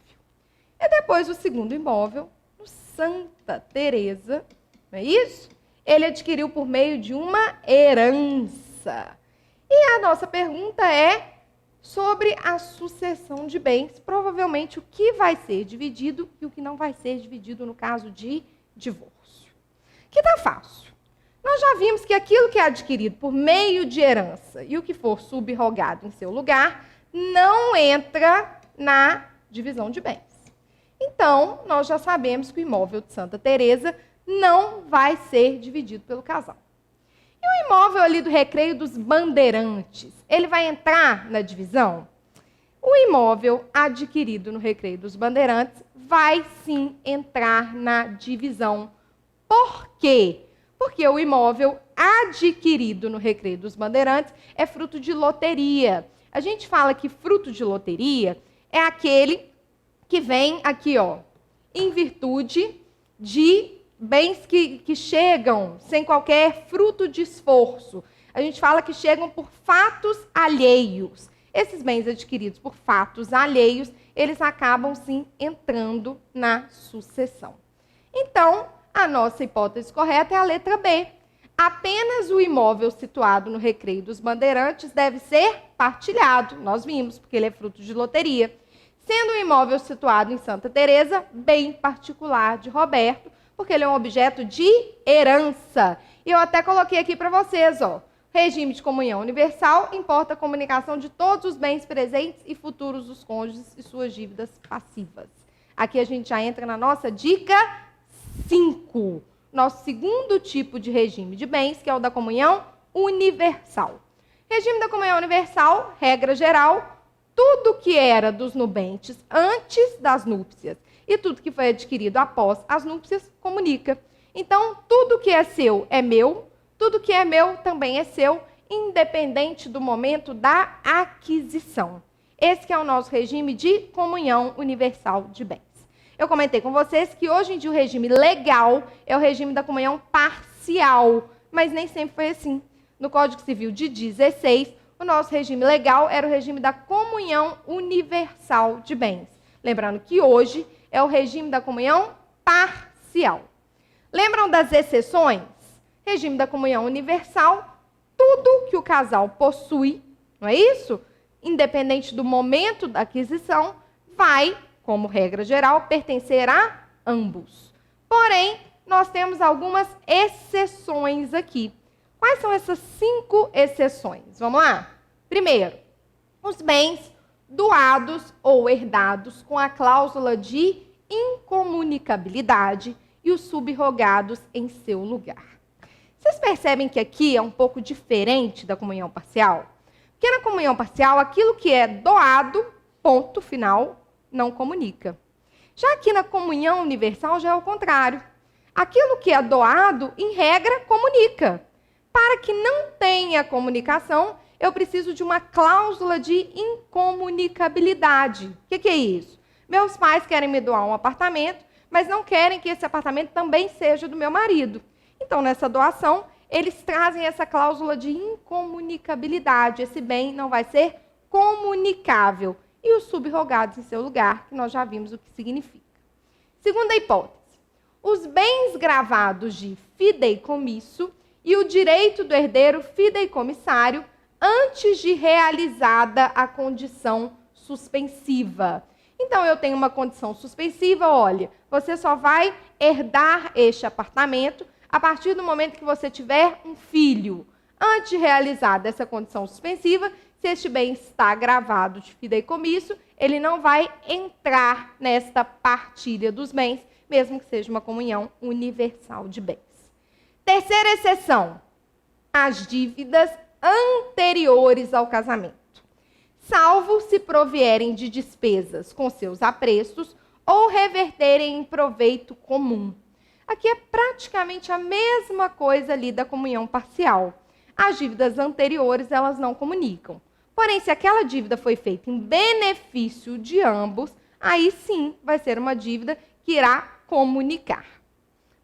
E depois o segundo imóvel, no Santa Teresa, não é isso? Ele adquiriu por meio de uma herança. E a nossa pergunta é sobre a sucessão de bens, provavelmente o que vai ser dividido e o que não vai ser dividido no caso de divórcio. Que tá fácil. Nós já vimos que aquilo que é adquirido por meio de herança e o que for subrogado em seu lugar não entra na divisão de bens. Então, nós já sabemos que o imóvel de Santa Teresa não vai ser dividido pelo casal. E o imóvel ali do Recreio dos Bandeirantes, ele vai entrar na divisão? O imóvel adquirido no Recreio dos Bandeirantes vai sim entrar na divisão. Por quê? Porque o imóvel adquirido no Recreio dos Bandeirantes é fruto de loteria. A gente fala que fruto de loteria é aquele que vem aqui, ó, em virtude de bens que chegam sem qualquer fruto de esforço. A gente fala que chegam por fatos alheios. Esses bens adquiridos por fatos alheios, eles acabam sim entrando na sucessão. Então, a nossa hipótese correta é a letra B. Apenas o imóvel situado no Recreio dos Bandeirantes deve ser partilhado. Nós vimos, porque ele é fruto de loteria. Sendo o imóvel situado em Santa Teresa, bem particular de Roberto, porque ele é um objeto de herança. E eu até coloquei aqui para vocês, ó. Regime de comunhão universal importa a comunicação de todos os bens presentes e futuros dos cônjuges e suas dívidas passivas. Aqui a gente já entra na nossa dica 5. Nosso segundo tipo de regime de bens, que é o da comunhão universal. Regime da comunhão universal, regra geral, tudo que era dos nubentes antes das núpcias e tudo que foi adquirido após as núpcias comunica. Então, tudo que é seu é meu, tudo que é meu também é seu, independente do momento da aquisição. Esse que é o nosso regime de comunhão universal de bens. Eu comentei com vocês que hoje em dia o regime legal é o regime da comunhão parcial, mas nem sempre foi assim. No Código Civil de 16, o nosso regime legal era o regime da comunhão universal de bens. Lembrando que hoje é o regime da comunhão parcial. Lembram das exceções? Regime da comunhão universal, tudo que o casal possui, não é isso? Independente do momento da aquisição, vai, como regra geral, pertencer a ambos. Porém, nós temos algumas exceções aqui. Quais são essas 5 exceções? Vamos lá? Primeiro, os bens doados ou herdados com a cláusula de incomunicabilidade e os subrogados em seu lugar. Vocês percebem que aqui é um pouco diferente da comunhão parcial? Porque na comunhão parcial, aquilo que é doado, ponto final, não comunica. Já aqui na comunhão universal já é o contrário. Aquilo que é doado, em regra, comunica. Para que não tenha comunicação, eu preciso de uma cláusula de incomunicabilidade. O que é isso? Meus pais querem me doar um apartamento, mas não querem que esse apartamento também seja do meu marido. Então, nessa doação, eles trazem essa cláusula de incomunicabilidade. Esse bem não vai ser comunicável. E os subrogados em seu lugar, que nós já vimos o que significa. Segunda hipótese. Os bens gravados de fideicomisso e o direito do herdeiro fideicomissário antes de realizada a condição suspensiva. Então, eu tenho uma condição suspensiva, olha, você só vai herdar este apartamento a partir do momento que você tiver um filho. Antes de realizada essa condição suspensiva, se este bem está gravado de fideicomisso, ele não vai entrar nesta partilha dos bens, mesmo que seja uma comunhão universal de bens. Terceira exceção, as dívidas anteriores ao casamento. Salvo se provierem de despesas com seus aprestos ou reverterem em proveito comum. Aqui é praticamente a mesma coisa ali da comunhão parcial. As dívidas anteriores, elas não comunicam. Porém, se aquela dívida foi feita em benefício de ambos, aí sim vai ser uma dívida que irá comunicar.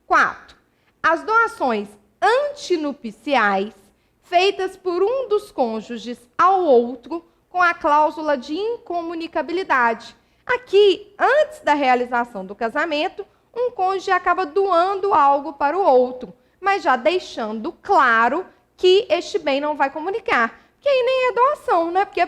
4. As doações antinupciais feitas por um dos cônjuges ao outro com a cláusula de incomunicabilidade. Aqui, antes da realização do casamento, um cônjuge acaba doando algo para o outro, mas já deixando claro que este bem não vai comunicar. Que aí nem é doação, né? Porque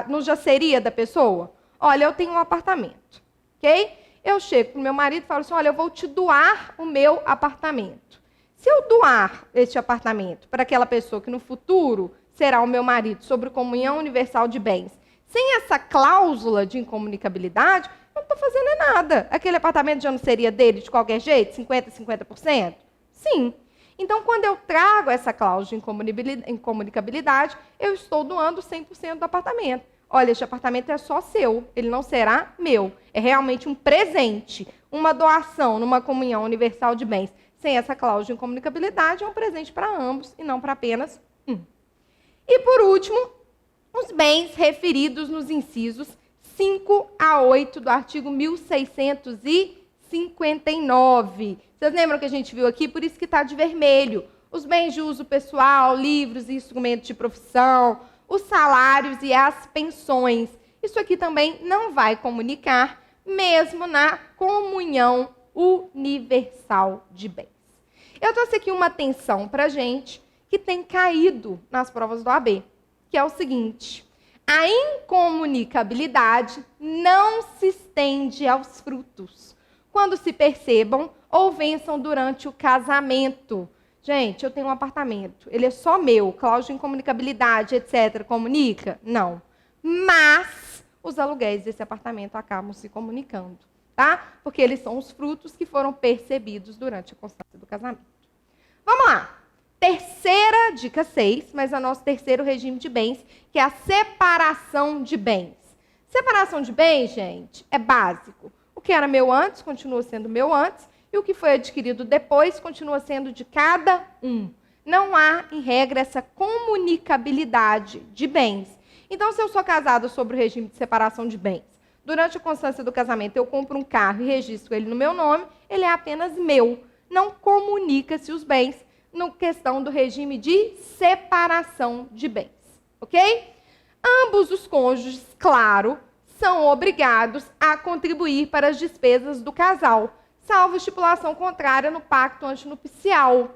não já seria da pessoa. Olha, eu tenho um apartamento, ok? Eu chego para o meu marido e falo assim, olha, eu vou te doar o meu apartamento. Se eu doar este apartamento para aquela pessoa que no futuro será o meu marido, sobre comunhão universal de bens, sem essa cláusula de incomunicabilidade, eu não estou fazendo nada. Aquele apartamento já não seria dele de qualquer jeito, 50%? Sim. Então, quando eu trago essa cláusula de incomunicabilidade, eu estou doando 100% do apartamento. Olha, este apartamento é só seu, ele não será meu. É realmente um presente, uma doação numa comunhão universal de bens. Sem essa cláusula de incomunicabilidade, é um presente para ambos e não para apenas um. E, por último, os bens referidos nos incisos 5 a 8 do artigo 1659. Vocês lembram que a gente viu aqui? Por isso que está de vermelho. Os bens de uso pessoal, livros e instrumentos de profissão, os salários e as pensões. isso aqui também não vai comunicar, mesmo na comunhão universal de bens. Eu trouxe aqui uma atenção para a gente que tem caído nas provas do AB, que é o seguinte: a incomunicabilidade não se estende aos frutos, quando se percebam ou vençam durante o casamento. Gente, eu tenho um apartamento, ele é só meu, cláusula de incomunicabilidade, etc. Comunica? Não. Mas os aluguéis desse apartamento acabam se comunicando, tá? Porque eles são os frutos que foram percebidos durante a constância do casamento. Vamos lá. Terceira dica 6, mas é o nosso terceiro regime de bens, que é a separação de bens. Separação de bens, gente, é básico. O que era meu antes continua sendo meu antes, e o que foi adquirido depois continua sendo de cada um. Não há, em regra, essa comunicabilidade de bens. Então, se eu sou casado sobre o regime de separação de bens, durante a constância do casamento eu compro um carro e registro ele no meu nome, ele é apenas meu. Não comunica-se os bens no questão do regime de separação de bens. Ok? Ambos os cônjuges, claro, são obrigados a contribuir para as despesas do casal, salvo estipulação contrária no pacto antinupcial.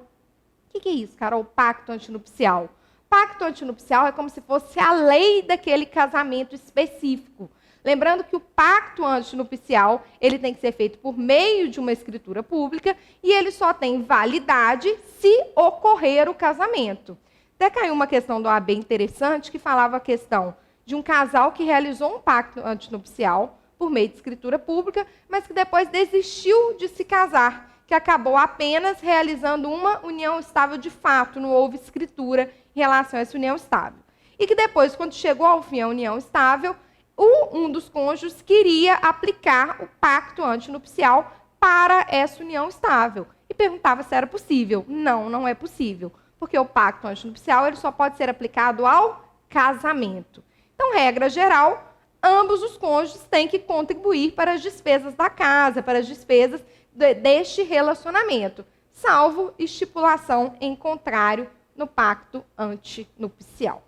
O que é isso, Carol? Pacto antinupcial. Pacto antinupcial é como se fosse a lei daquele casamento específico. Lembrando que o pacto antinupcial, ele tem que ser feito por meio de uma escritura pública e ele só tem validade se ocorrer o casamento. Até caiu uma questão do AB interessante que falava a questão de um casal que realizou um pacto antinupcial por meio de escritura pública, mas que depois desistiu de se casar, que acabou apenas realizando uma união estável de fato, não houve escritura em relação a essa união estável. E que depois, quando chegou ao fim a união estável, um dos cônjuges queria aplicar o pacto antinupcial para essa união estável. E perguntava se era possível. Não, não é possível, porque o pacto antinupcial ele só pode ser aplicado ao casamento. Então, regra geral, ambos os cônjuges têm que contribuir para as despesas da casa, para as despesas deste relacionamento, salvo estipulação em contrário no pacto antinupcial.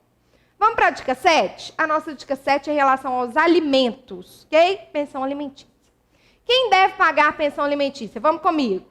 Vamos para a dica 7? A nossa dica 7 é em relação aos alimentos, ok? Pensão alimentícia. Quem deve pagar a pensão alimentícia? Vamos comigo.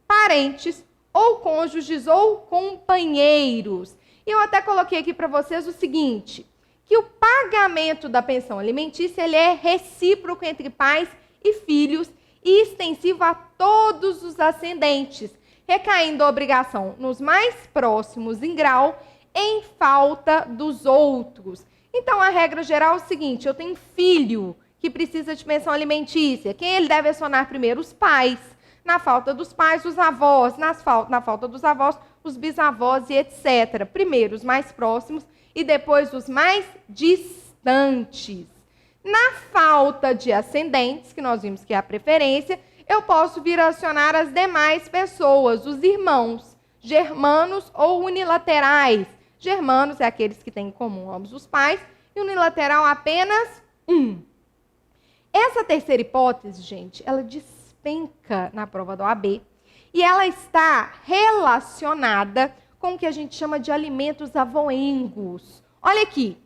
Parentes, ou cônjuges, ou companheiros. E eu até coloquei aqui para vocês o seguinte, que o pagamento da pensão alimentícia ele é recíproco entre pais e filhos e extensivo a todos os ascendentes, recaindo a obrigação nos mais próximos em grau, em falta dos outros. Então, a regra geral é o seguinte, eu tenho filho que precisa de pensão alimentícia. Quem ele deve acionar primeiro? Os pais. Na falta dos pais, os avós. Na falta dos avós, os bisavós e etc. Primeiro, os mais próximos e depois os mais distantes. Na falta de ascendentes, que nós vimos que é a preferência, eu posso vir a acionar as demais pessoas, os irmãos, germanos ou unilaterais. Germanos é aqueles que têm em comum ambos os pais, e unilateral apenas um. Essa terceira hipótese, gente, ela despenca na prova do OAB, e ela está relacionada com o que a gente chama de alimentos avoengos. Olha aqui,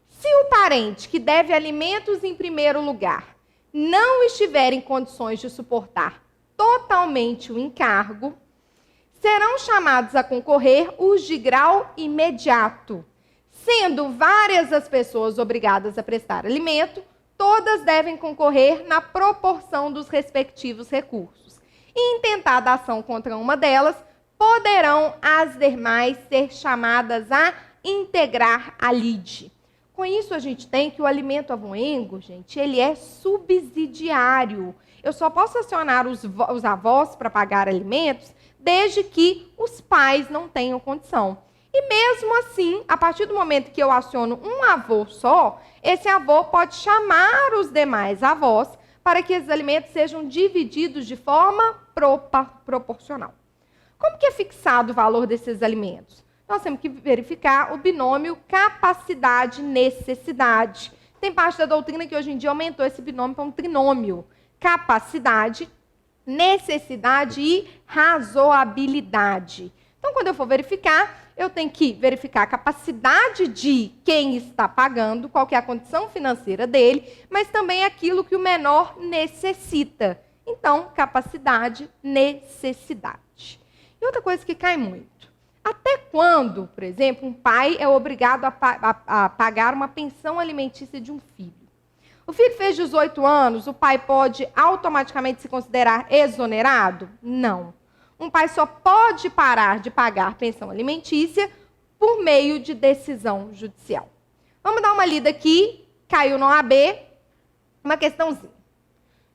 se o parente que deve alimentos em primeiro lugar não estiver em condições de suportar totalmente o encargo, serão chamados a concorrer os de grau imediato. Sendo várias as pessoas obrigadas a prestar alimento, todas devem concorrer na proporção dos respectivos recursos. E, intentada a ação contra uma delas, poderão as demais ser chamadas a integrar a lide. Com isso, a gente tem que o alimento avoengo, gente, ele é subsidiário. Eu só posso acionar os avós para pagar alimentos desde que os pais não tenham condição. E mesmo assim, a partir do momento que eu aciono um avô só, esse avô pode chamar os demais avós para que esses alimentos sejam divididos de forma proporcional. Como que é fixado o valor desses alimentos? Nós temos que verificar o binômio capacidade-necessidade. Tem parte da doutrina que hoje em dia aumentou esse binômio para um trinômio. Capacidade, necessidade e razoabilidade. Então, quando eu for verificar, eu tenho que verificar a capacidade de quem está pagando, qual que é a condição financeira dele, mas também aquilo que o menor necessita. Então, capacidade, necessidade. E outra coisa que cai muito. Até quando, por exemplo, um pai é obrigado a pagar uma pensão alimentícia de um filho? O filho fez 18 anos, o pai pode automaticamente se considerar exonerado? Não. Um pai só pode parar de pagar pensão alimentícia por meio de decisão judicial. Vamos dar uma lida aqui, caiu no AB, uma questãozinha.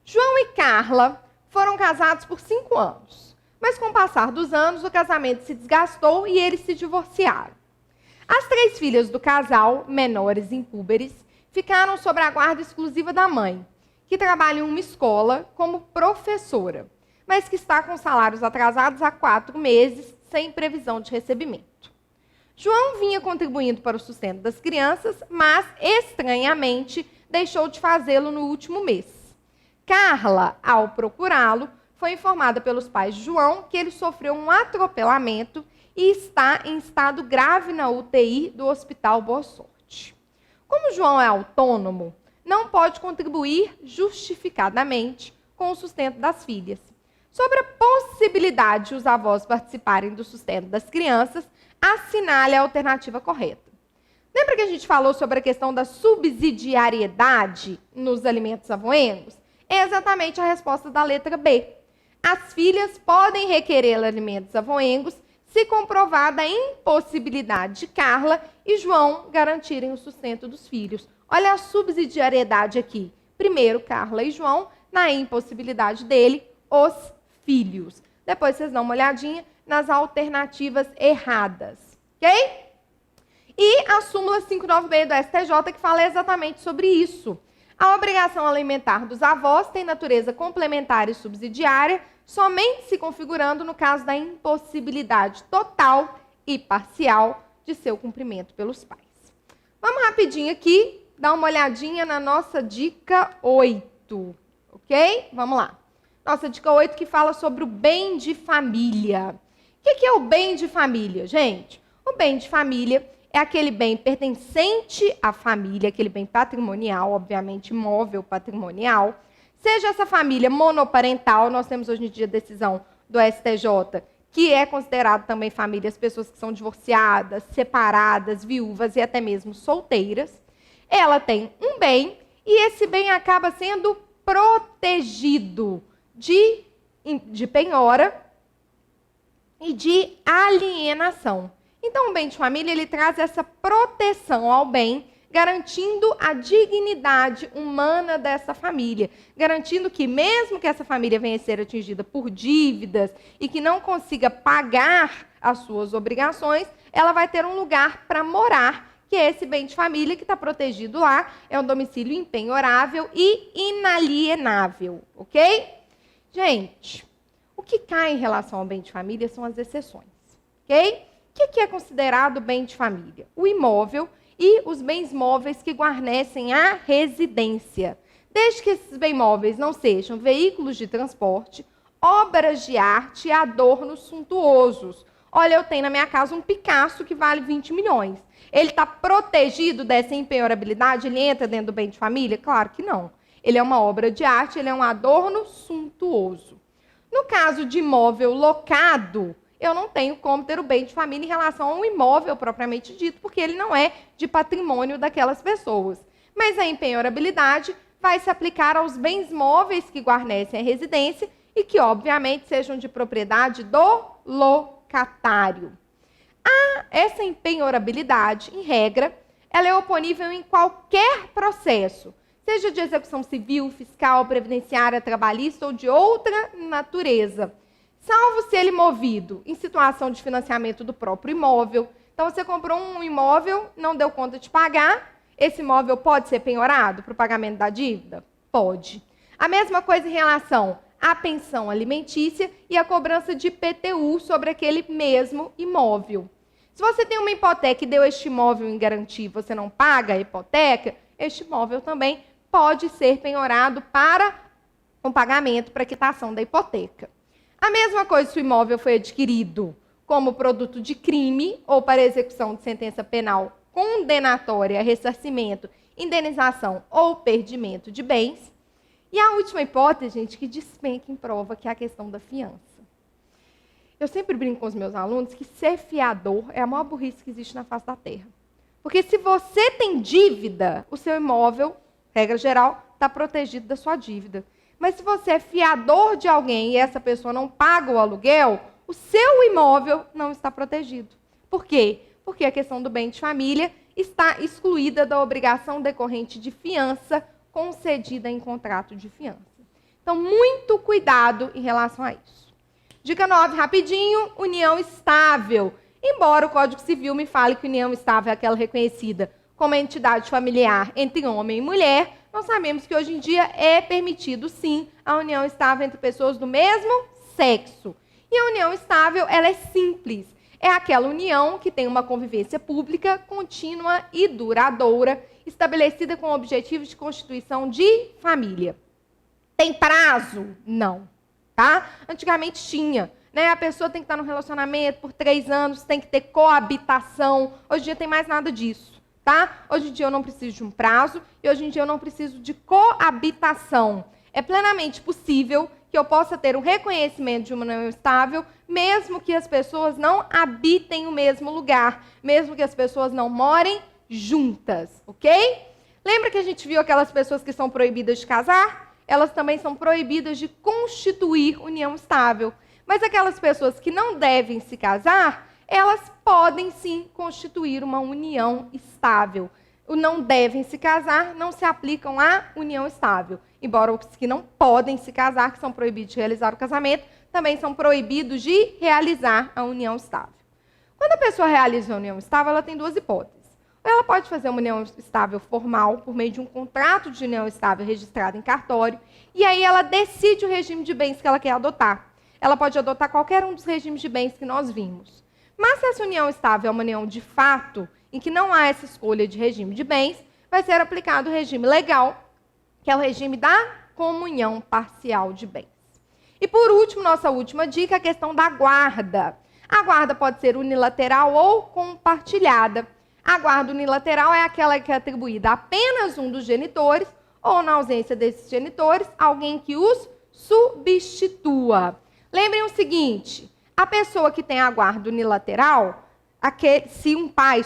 João e Carla foram casados por 5 anos, mas com o passar dos anos o casamento se desgastou e eles se divorciaram. As 3 filhas do casal, menores e impúberes, ficaram sob a guarda exclusiva da mãe, que trabalha em uma escola como professora, mas que está com salários atrasados há 4 meses, sem previsão de recebimento. João vinha contribuindo para o sustento das crianças, mas, estranhamente, deixou de fazê-lo no último mês. Carla, ao procurá-lo, foi informada pelos pais de João que ele sofreu um atropelamento e está em estado grave na UTI do Hospital Boa Sorte. Como João é autônomo, não pode contribuir justificadamente com o sustento das filhas. Sobre a possibilidade de os avós participarem do sustento das crianças, assinale a alternativa correta. Lembra que a gente falou sobre a questão da subsidiariedade nos alimentos avoengos? É exatamente a resposta da letra B. As filhas podem requerer alimentos avoengos se comprovada a impossibilidade de Carla e João garantirem o sustento dos filhos. Olha a subsidiariedade aqui. Primeiro, Carla e João, na impossibilidade dele, os filhos. Depois vocês dão uma olhadinha nas alternativas erradas, ok? E a súmula 596 do STJ que fala exatamente sobre isso. A obrigação alimentar dos avós tem natureza complementar e subsidiária, somente se configurando no caso da impossibilidade total e parcial de seu cumprimento pelos pais. Vamos rapidinho aqui dar uma olhadinha na nossa dica 8, ok? Vamos lá. Nossa dica 8 que fala sobre o bem de família. O que é o bem de família, gente? O bem de família é aquele bem pertencente à família, aquele bem patrimonial, obviamente imóvel patrimonial. Seja essa família monoparental, nós temos hoje em dia a decisão do STJ, que é considerado também família as pessoas que são divorciadas, separadas, viúvas e até mesmo solteiras. Ela tem um bem e esse bem acaba sendo protegido de penhora e de alienação. Então, o bem de família, ele traz essa proteção ao bem, garantindo a dignidade humana dessa família, garantindo que mesmo que essa família venha a ser atingida por dívidas e que não consiga pagar as suas obrigações, ela vai ter um lugar para morar, que é esse bem de família que está protegido lá, é um domicílio impenhorável e inalienável, ok? Gente, o que cai em relação ao bem de família são as exceções, ok? O que é considerado bem de família? O imóvel e os bens móveis que guarnecem a residência. Desde que esses bens móveis não sejam veículos de transporte, obras de arte e adornos suntuosos. Olha, eu tenho na minha casa um Picasso que vale 20 milhões. Ele está protegido dessa impenhorabilidade? Ele entra dentro do bem de família? Claro que não. Ele é uma obra de arte, ele é um adorno suntuoso. No caso de imóvel locado, eu não tenho como ter o bem de família em relação a um imóvel propriamente dito, porque ele não é de patrimônio daquelas pessoas. Mas a impenhorabilidade vai se aplicar aos bens móveis que guarnecem a residência e que, obviamente, sejam de propriedade do locatário. Essa impenhorabilidade, em regra, ela é oponível em qualquer processo, seja de execução civil, fiscal, previdenciária, trabalhista ou de outra natureza, salvo se ele movido em situação de financiamento do próprio imóvel. Então, você comprou um imóvel, não deu conta de pagar, esse imóvel pode ser penhorado para o pagamento da dívida? Pode. A mesma coisa em relação à pensão alimentícia e a cobrança de IPTU sobre aquele mesmo imóvel. Se você tem uma hipoteca e deu este imóvel em garantia e você não paga a hipoteca, este imóvel também pode ser penhorado para o pagamento, para a quitação da hipoteca. A mesma coisa se o imóvel foi adquirido como produto de crime ou para execução de sentença penal condenatória, ressarcimento, indenização ou perdimento de bens. E a última hipótese, gente, que despenca em prova, que é a questão da fiança. Eu sempre brinco com os meus alunos que ser fiador é a maior burrice que existe na face da terra. Porque se você tem dívida, o seu imóvel, regra geral, está protegido da sua dívida. Mas se você é fiador de alguém e essa pessoa não paga o aluguel, o seu imóvel não está protegido. Por quê? Porque a questão do bem de família está excluída da obrigação decorrente de fiança concedida em contrato de fiança. Então, muito cuidado em relação a isso. Dica 9, rapidinho, união estável. Embora o Código Civil me fale que união estável é aquela reconhecida como entidade familiar entre homem e mulher, nós sabemos que hoje em dia é permitido, sim, a união estável entre pessoas do mesmo sexo. E a união estável, ela é simples. É aquela união que tem uma convivência pública, contínua e duradoura, estabelecida com o objetivo de constituição de família. Tem prazo? Não. Tá? Antigamente tinha. Né? A pessoa tem que estar no relacionamento por 3 anos, tem que ter coabitação. Hoje em dia tem mais nada disso. Tá? Hoje em dia eu não preciso de um prazo e hoje em dia eu não preciso de coabitação. É plenamente possível que eu possa ter um reconhecimento de uma união estável, mesmo que as pessoas não habitem o mesmo lugar, mesmo que as pessoas não morem juntas, ok? Lembra que a gente viu aquelas pessoas que são proibidas de casar? Elas também são proibidas de constituir união estável. Mas aquelas pessoas que não devem se casar, elas podem sim constituir uma união estável. O não devem se casar não se aplicam à união estável. Embora os que não podem se casar, que são proibidos de realizar o casamento, também são proibidos de realizar a união estável. Quando a pessoa realiza a união estável, ela tem 2 hipóteses. Ou ela pode fazer uma união estável formal, por meio de um contrato de união estável registrado em cartório, e aí ela decide o regime de bens que ela quer adotar. Ela pode adotar qualquer um dos regimes de bens que nós vimos. Mas se essa união estável é uma união de fato, em que não há essa escolha de regime de bens, vai ser aplicado o regime legal, que é o regime da comunhão parcial de bens. E por último, nossa última dica, a questão da guarda. A guarda pode ser unilateral ou compartilhada. A guarda unilateral é aquela que é atribuída a apenas um dos genitores, ou, na ausência desses genitores, alguém que os substitua. Lembrem o seguinte, a pessoa que tem a guarda unilateral, se um pai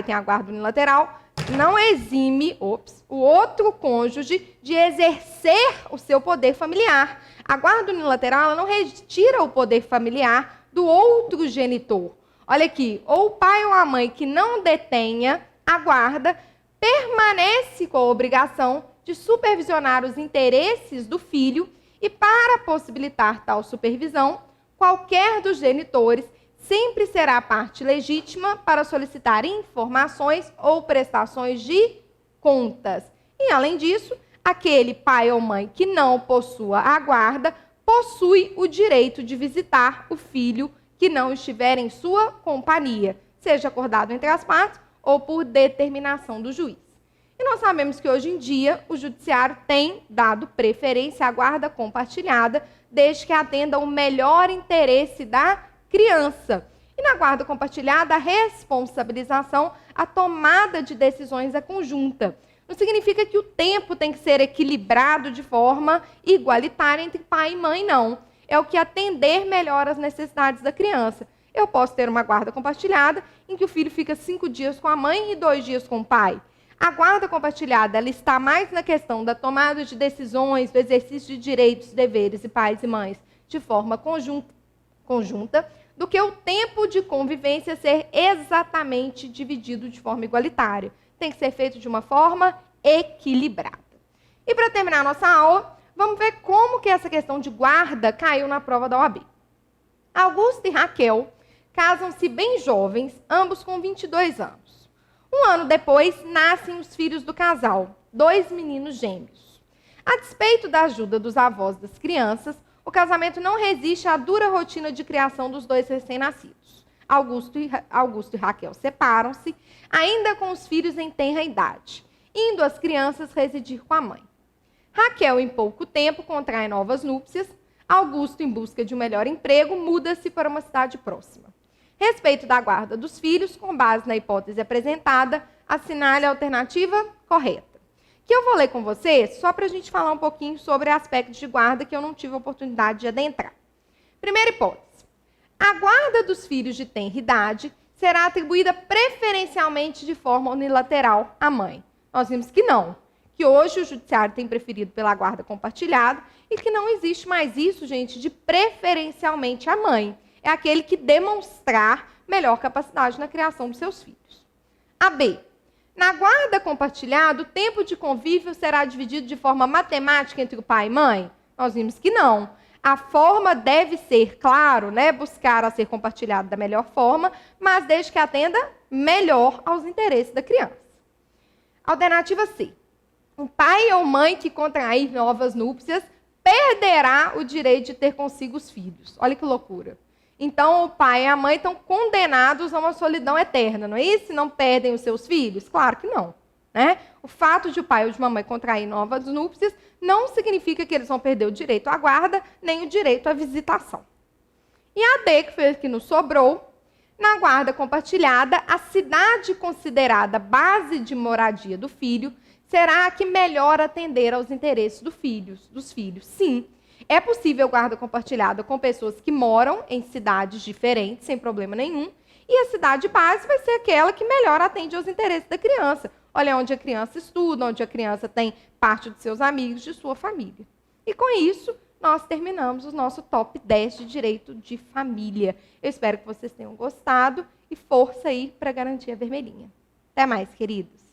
tem a guarda unilateral, não exime o outro cônjuge de exercer o seu poder familiar. A guarda unilateral ela não retira o poder familiar do outro genitor. Olha aqui, ou o pai ou a mãe que não detenha a guarda permanece com a obrigação de supervisionar os interesses do filho e, para possibilitar tal supervisão, qualquer dos genitores sempre será a parte legítima para solicitar informações ou prestações de contas. E, além disso, aquele pai ou mãe que não possua a guarda possui o direito de visitar o filho que não estiver em sua companhia, seja acordado entre as partes ou por determinação do juiz. E nós sabemos que hoje em dia o judiciário tem dado preferência à guarda compartilhada, desde que atenda ao melhor interesse da criança. E na guarda compartilhada, a responsabilização, a tomada de decisões é conjunta. Não significa que o tempo tem que ser equilibrado de forma igualitária entre pai e mãe, não. É o que atender melhor às necessidades da criança. Eu posso ter uma guarda compartilhada em que o filho fica 5 dias com a mãe e 2 dias com o pai. A guarda compartilhada ela está mais na questão da tomada de decisões, do exercício de direitos, deveres e pais e mães de forma conjunta, do que o tempo de convivência ser exatamente dividido de forma igualitária. Tem que ser feito de uma forma equilibrada. E para terminar a nossa aula, vamos ver como que essa questão de guarda caiu na prova da OAB. Augusto e Raquel casam-se bem jovens, ambos com 22 anos. Um ano depois, nascem os filhos do casal, 2 meninos gêmeos. A despeito da ajuda dos avós das crianças, o casamento não resiste à dura rotina de criação dos 2 recém-nascidos. Augusto e Raquel separam-se, ainda com os filhos em tenra idade, indo as crianças residir com a mãe. Raquel, em pouco tempo, contrai novas núpcias. Augusto, em busca de um melhor emprego, muda-se para uma cidade próxima. Respeito da guarda dos filhos, com base na hipótese apresentada, assinale a alternativa correta. Que eu vou ler com você, só para a gente falar um pouquinho sobre aspectos de guarda que eu não tive a oportunidade de adentrar. Primeira hipótese. A guarda dos filhos de tenra idade será atribuída preferencialmente de forma unilateral à mãe. Nós vimos que não, que hoje o judiciário tem preferido pela guarda compartilhada e que não existe mais isso, gente, de preferencialmente à mãe. É aquele que demonstrar melhor capacidade na criação dos seus filhos. A B. Na guarda compartilhada, o tempo de convívio será dividido de forma matemática entre o pai e mãe? Nós vimos que não. A forma deve ser, claro, buscar a ser compartilhada da melhor forma, mas desde que atenda melhor aos interesses da criança. Alternativa C. Um pai ou mãe que contrair novas núpcias perderá o direito de ter consigo os filhos. Olha que loucura. Então, o pai e a mãe estão condenados a uma solidão eterna, não é isso? Se não perdem os seus filhos? Claro que não. O fato de o pai ou de uma mãe contrair novas núpcias não significa que eles vão perder o direito à guarda, nem o direito à visitação. E a D, que foi a que nos sobrou, na guarda compartilhada, a cidade considerada base de moradia do filho será a que melhor atender aos interesses dos filhos. Sim, é possível guarda compartilhada com pessoas que moram em cidades diferentes, sem problema nenhum, e a cidade base vai ser aquela que melhor atende aos interesses da criança. Olha onde a criança estuda, onde a criança tem parte de seus amigos, de sua família. E com isso, nós terminamos o nosso top 10 de direito de família. Eu espero que vocês tenham gostado e força aí para garantir a vermelhinha. Até mais, queridos.